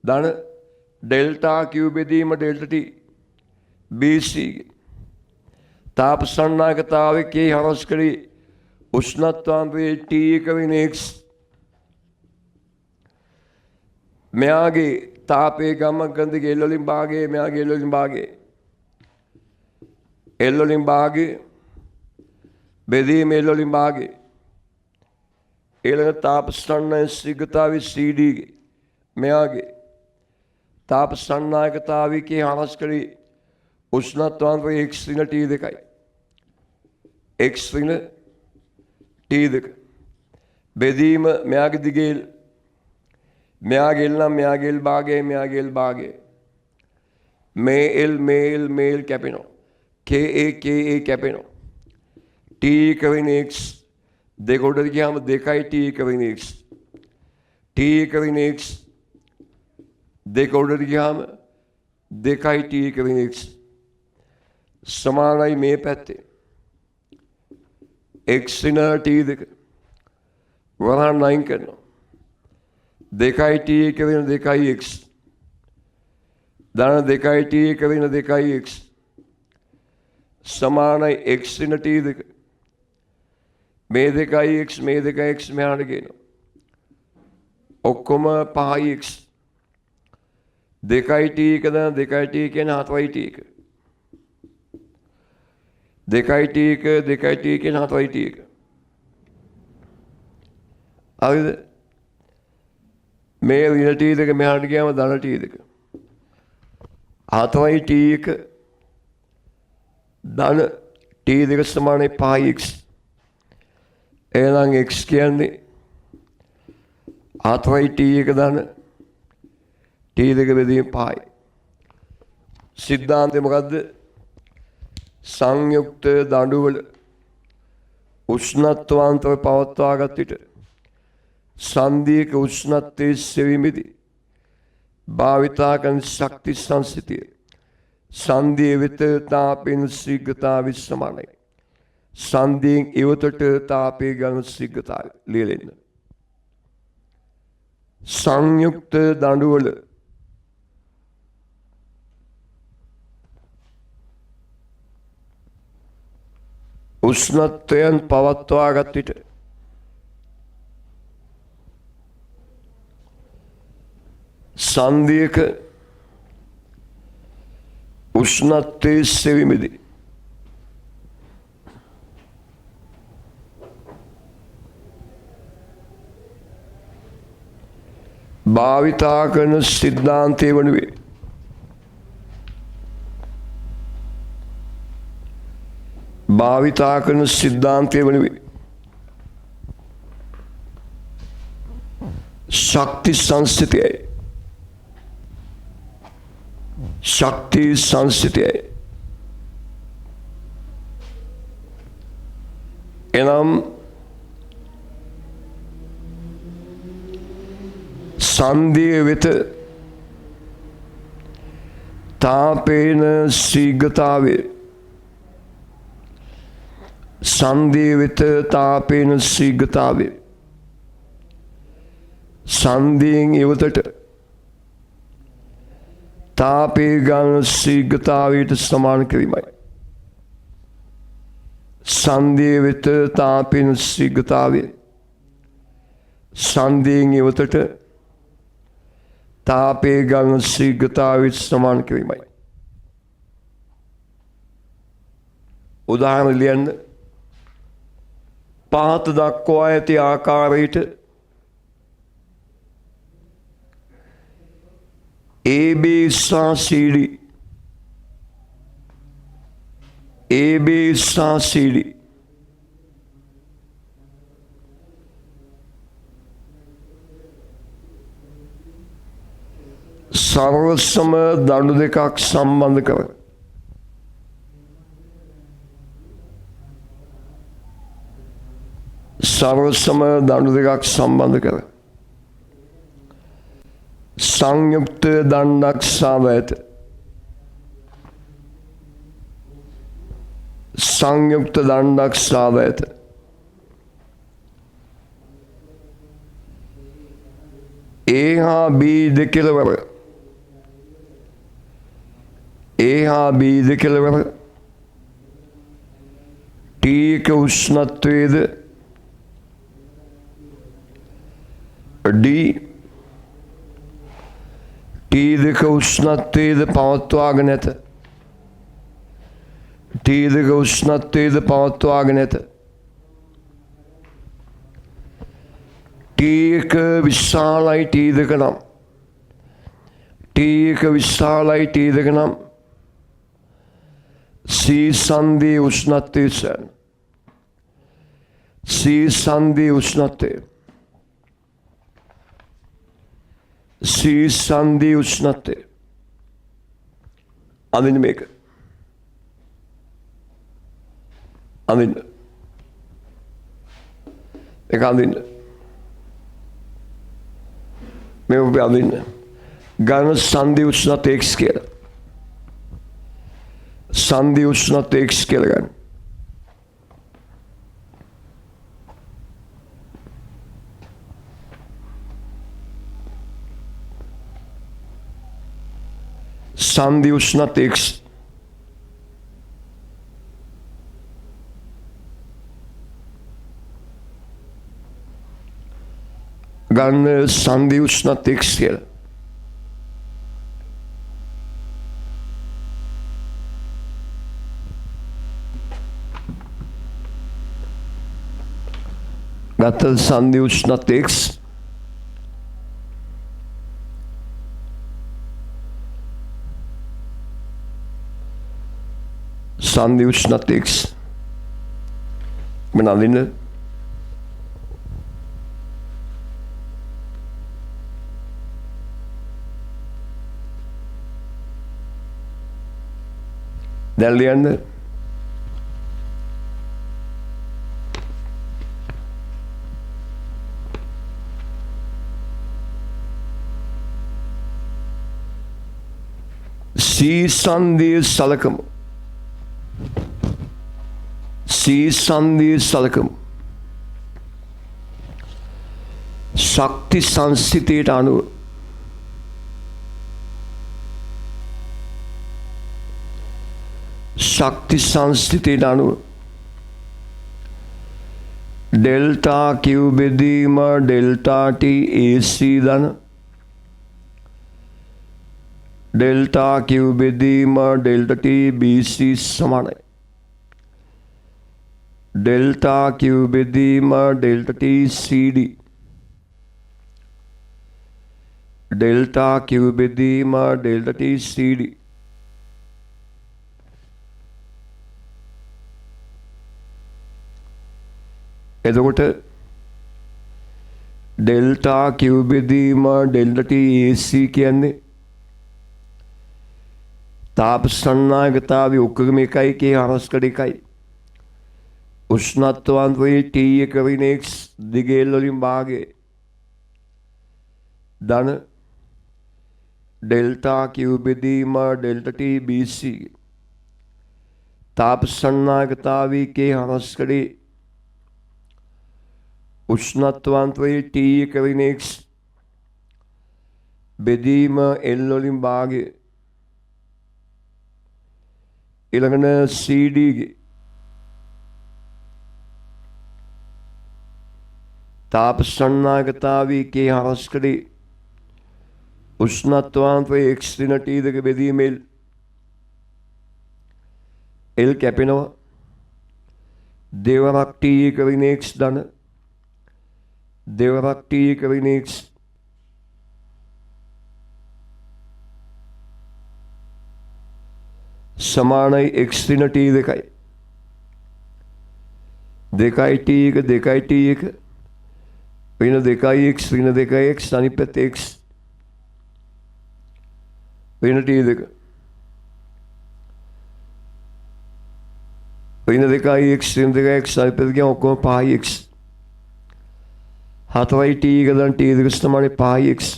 ධන ඩෙල්ටා Q බෙදීම ඩෙල්ටා T BC තාප සන්නායකතාවයේ හරස්කඩේ උෂ්ණත්වාන්තරයේ T එක වෙන X මෙයාගේ තාපේ ගමක් ගඳ එල් වලින් භාගයේ මෙයාගේ එල් වලින් භාගයේ එල් වලින් භාගයේ බෙදීම එල් වලින් භාගයේ ඊළඟ තාප සන්නායක ශීඝ්‍රතාවයේ CD මෙයාගේ තාප සන්නායකතාවයේ හරස්කඩේ උෂ්ණත්වාන්තරයේ X ඍණ T දෙකයි X ඍණ T දෙක බෙදීම මෙයාගේ දිගේ මෙයාගේ නම් මෙයාගේ භාගයේ මෙයාගේ භාගයේ මේල් කැපෙනවා KA කැපෙනවා T කවින X දෙක උඩට ගියාම දෙකයි T කවින X T කවින X දෙක උඩට ගියාම දෙකයි T කවින X සමානයි මේ පැත්තේ X ඍණ T දෙක වරහන් 9 කරනවා දෙකයි T එක වෙන දෙකයි X ධන දෙකයි T එක වෙන දෙකයි X සමානයි X ඍණ T දෙක මේ දෙකයි X මේ දෙකයි X මෙහාට ගේනවා ඔක්කොම 5යි X දෙකයි T එක ධන දෙකයි T කියන්නේ 7යි T එක දෙකයි T එක දෙකයි T කියන්නේ 7යි T එක හරිද මේ ඍණ T දෙක මෙහාට ගියාම ධන T දෙක 7යි T එක ධන T දෙක සමානයි 5x එහෙනම් x කියන්නේ 7යි T එක ධන T දෙක බෙදීම 5යි සිද්ධාන්තය මොකද්ද සංයුක්ත දඬුවල උෂ්ණත්වාන්තර පවත්වාගත් විට සංදීක උෂ්ණත්වයේ සෙවීමේදී භාවිතා කරන ශක්ති සංස්ථිතිය සංදී වෙත තාපේන ශීඝ්‍රතාවය සමානයි සංදීන් ඉවතට තාපේ ගමන ශීඝ්‍රතාවය ලියලෙන්න සංයුක්ත දඬුවල උෂ්ණත්වයන් පවත්වාගත් විට සන්ධියක උෂ්ණත්වයේ සෙවිමිදී භාවිතා කරන සිද්ධාන්තය වනුවේ භාවිතා කරන සිද්ධාන්තය වනුවේ ශක්ති සංස්ථිතයයි ශක්ති සංස්ථිතයයි එනම් සන්ධිය වෙත තාපේන ශීඝ්‍රතාවය සන්ධිය වෙත තාපේන ශීඝ්‍රතාවය සන්ධියෙන් ඉවතට තාපේ ගාන ශීඝ්‍රතාවයට සමාන කිරීමයි. සන්ධිය වෙත තාපේන ශීඝ්‍රතාවය සන්ධියෙන් ඉවතට තාපේ ගාන ශීඝ්‍රතාවයට සමාන කිරීමයි. උදාහරණ ලියන්න. පහත දක්වා ඇති ආකාරයට AB සහ CD AB සහ CD සර්වසම දඬු දෙකක් සම්බන්ධ කර සර්වසම දඬු දෙකක් සම්බන්ධ කර සංයුක්ත දණ්ඩක් සාව ඇත. සංයුක්ත දණ්ඩක් සාව ඇත. A හා B දෙකලවර A හා B දෙකලවර T එක උෂ්ණත්වයේද D T දෙක උෂ්ණත්වයේද පවත්වාගෙන ඇත. T දෙක උෂ්ණත්වයේද පවත්වාගෙන ඇත. T එක විශාලයි T දෙක නම් T එක විශාලයි T දෙක නම් C සන්ධියේ උෂ්ණත්වය සෑහෙන. C සන්ධියේ උෂ්ණත්වය C සන්ධියේ උෂ්ණත්වය අඳින්න මේක අඳින්න ඒක අඳින්න මේ ඔබ අඳින්න ඝන සන්ධි උෂ්ණත්වය X කියලා සන්ධි උෂ්ණත්වය X කියලා ගන්න. සන්ධි උෂ්ණත්වය X ගන්න සන්ධි උෂ්ණත්වය X කියලා. ගත සන්ධි උෂ්ණත්වය X සන්ධි උෂ්ණත්වය X මම අඳින්න දැන් ලියන්න C සන්ධිය සලකමු. C සන්ධිය සලකමු. ශක්ති සංස්ථිතයට අනුව ශක්ති සංස්ථිතයට අනුව ඩෙල්ටා Q බෙදීම ඩෙල්ටා T AC ධන ඩෙල්ටා Q බෙදීම ඩෙල්ටා T BC සමානයි. ඩෙල්ටා Q බෙදීම delta T CD delta Q බෙදීම ඩෙල්ටා T CD එතකොට ඩෙල්ටා Q බෙදීම ඩෙල්ටා T AC කියන්නේ තාප සංනායකතාවය ඔක්කොම එකයි K හරස්කඩ එකයි. උෂ්ණත්වයන්තයේ T1 ඍණ X දිගේල් වලින් භාගය ධන ඩෙල්ටා Q බෙදීම ඩෙල්ටා T BC තාප සංනායකතාවය K හරස්කඩේ උෂ්ණත්වයන්තයේ T1 ඍණ X බෙදීම L වලින් භාගය ඊළඟට CD ගේ තාප සංනායකතාවය K හරස්කඩේ උෂ්ණත්වයන්තයේ X ඍණ T දෙක බෙදීම L කැපෙනවා දෙවරක් T1 ඍණ X ධන දෙවරක් T1 ඍණ X සමානයි X ඍණ T දෙකයි දෙකයි T1 දෙකයි T1 ඍණ දෙකයි X ඍණ දෙකයි X අනිත් පැත්තේ X ඍණ T2 ඍණ දෙකයි X ඍණ දෙකයි X අනිත් පැත්තේ ගියාම ඔක්කොම 5යි X 4යි T1 දැන් T2 සමානයි 5යි X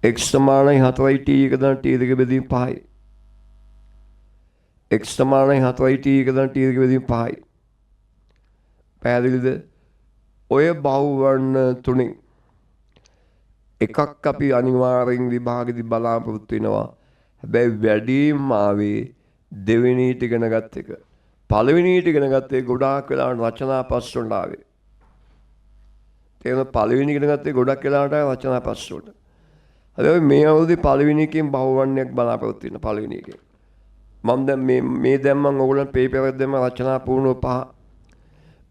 X සමානයි 4යි T1 දැන් T2 බෙදීම 5යි X සමානයි 4යි T1 දැන් T2 බෙදීම 5යි පැහැදිලිද? ඔය බහුවර්ණ තුنين එකක් අපි අනිවාර්යෙන් විභාගෙදි බලාපොරොත්තු වෙනවා. හැබැයි වැඩිම ආවේ දෙවෙනිට ඉගෙන ගත්ත එක. පළවෙනිට ඉගෙන ගත්තේ ගොඩාක් වෙලාවට රචනා පස් වලට ආවේ. තේරෙනවද? පළවෙනි ඉගෙන ගත්තේ ගොඩක් වෙලාවට රචනා පස් වලට. හැබැයි මේ අවුරුද්දේ පළවෙනි එකෙන් බහුවර්ණයක් බලාපොරොත්තු වෙන පළවෙනි එකෙන්. මම දැන් මේ දැන් මම ඕගොල්ලන්ට පේපර් එකක් දැම්ම රචනා පුහුණුව 5.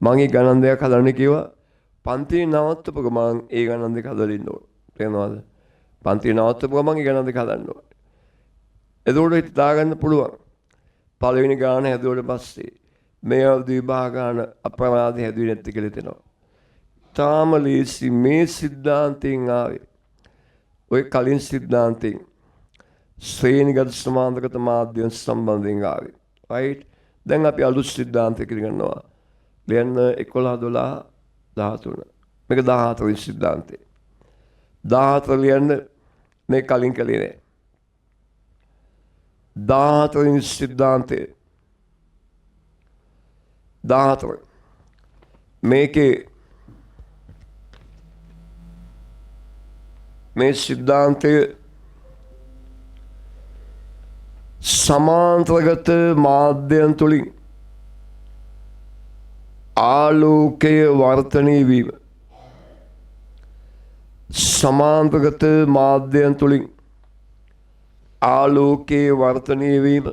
මම ඒ ගණන් දෙකක් හදන්න කිව්වා. පන්ති නවත්තපු ගමන් ඒ ගණන් දෙක හදලා ඉන්න ඕන. තේරෙනවද? පන්ති නවත්තපු ගමන් ඒ ගණන් දෙක හදන්න ඕන. එතකොට හිතා ගන්න පුළුවන්. පළවෙනි ගාන හැදුවට පස්සේ මේ අවුරුදු විභාග ගාන අප්‍රමාද හැදුවේ නැති කියලා හිතෙනවා. තාම ලීසි මේ සිද්ධාන්තයෙන් ආවේ. ඔය කලින් සිද්ධාන්තයෙන් ශ්‍රේණිගත සමාන්තරගත මාධ්‍යයන් සම්බන්ධයෙන් ආවේ. රයිට්. දැන් අපි අලුත් සිද්ධාන්තයක ඉගෙනනවා. ලියන්න 11 12 13. මේක 14 වෙනි සිද්ධාන්තය. 14 ලියන්න මේ කලින් කලේ නෑ. 14 වෙනි සිද්ධාන්තය 14. මේකේ මේ සිද්ධාන්තය සමාන්තරගත මාධ්‍යයන් තුලින් ආලෝකය වර්ධනය වීම සමාන්තරගත මාධ්‍යයන් තුලින් ආලෝකයේ වර්ධනය වීම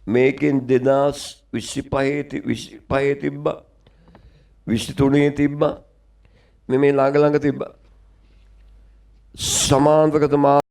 මේකෙන් 2025 තිබ්බා 23 තිබ්බා මේ ළඟ තිබ්බා සමාන්තරගත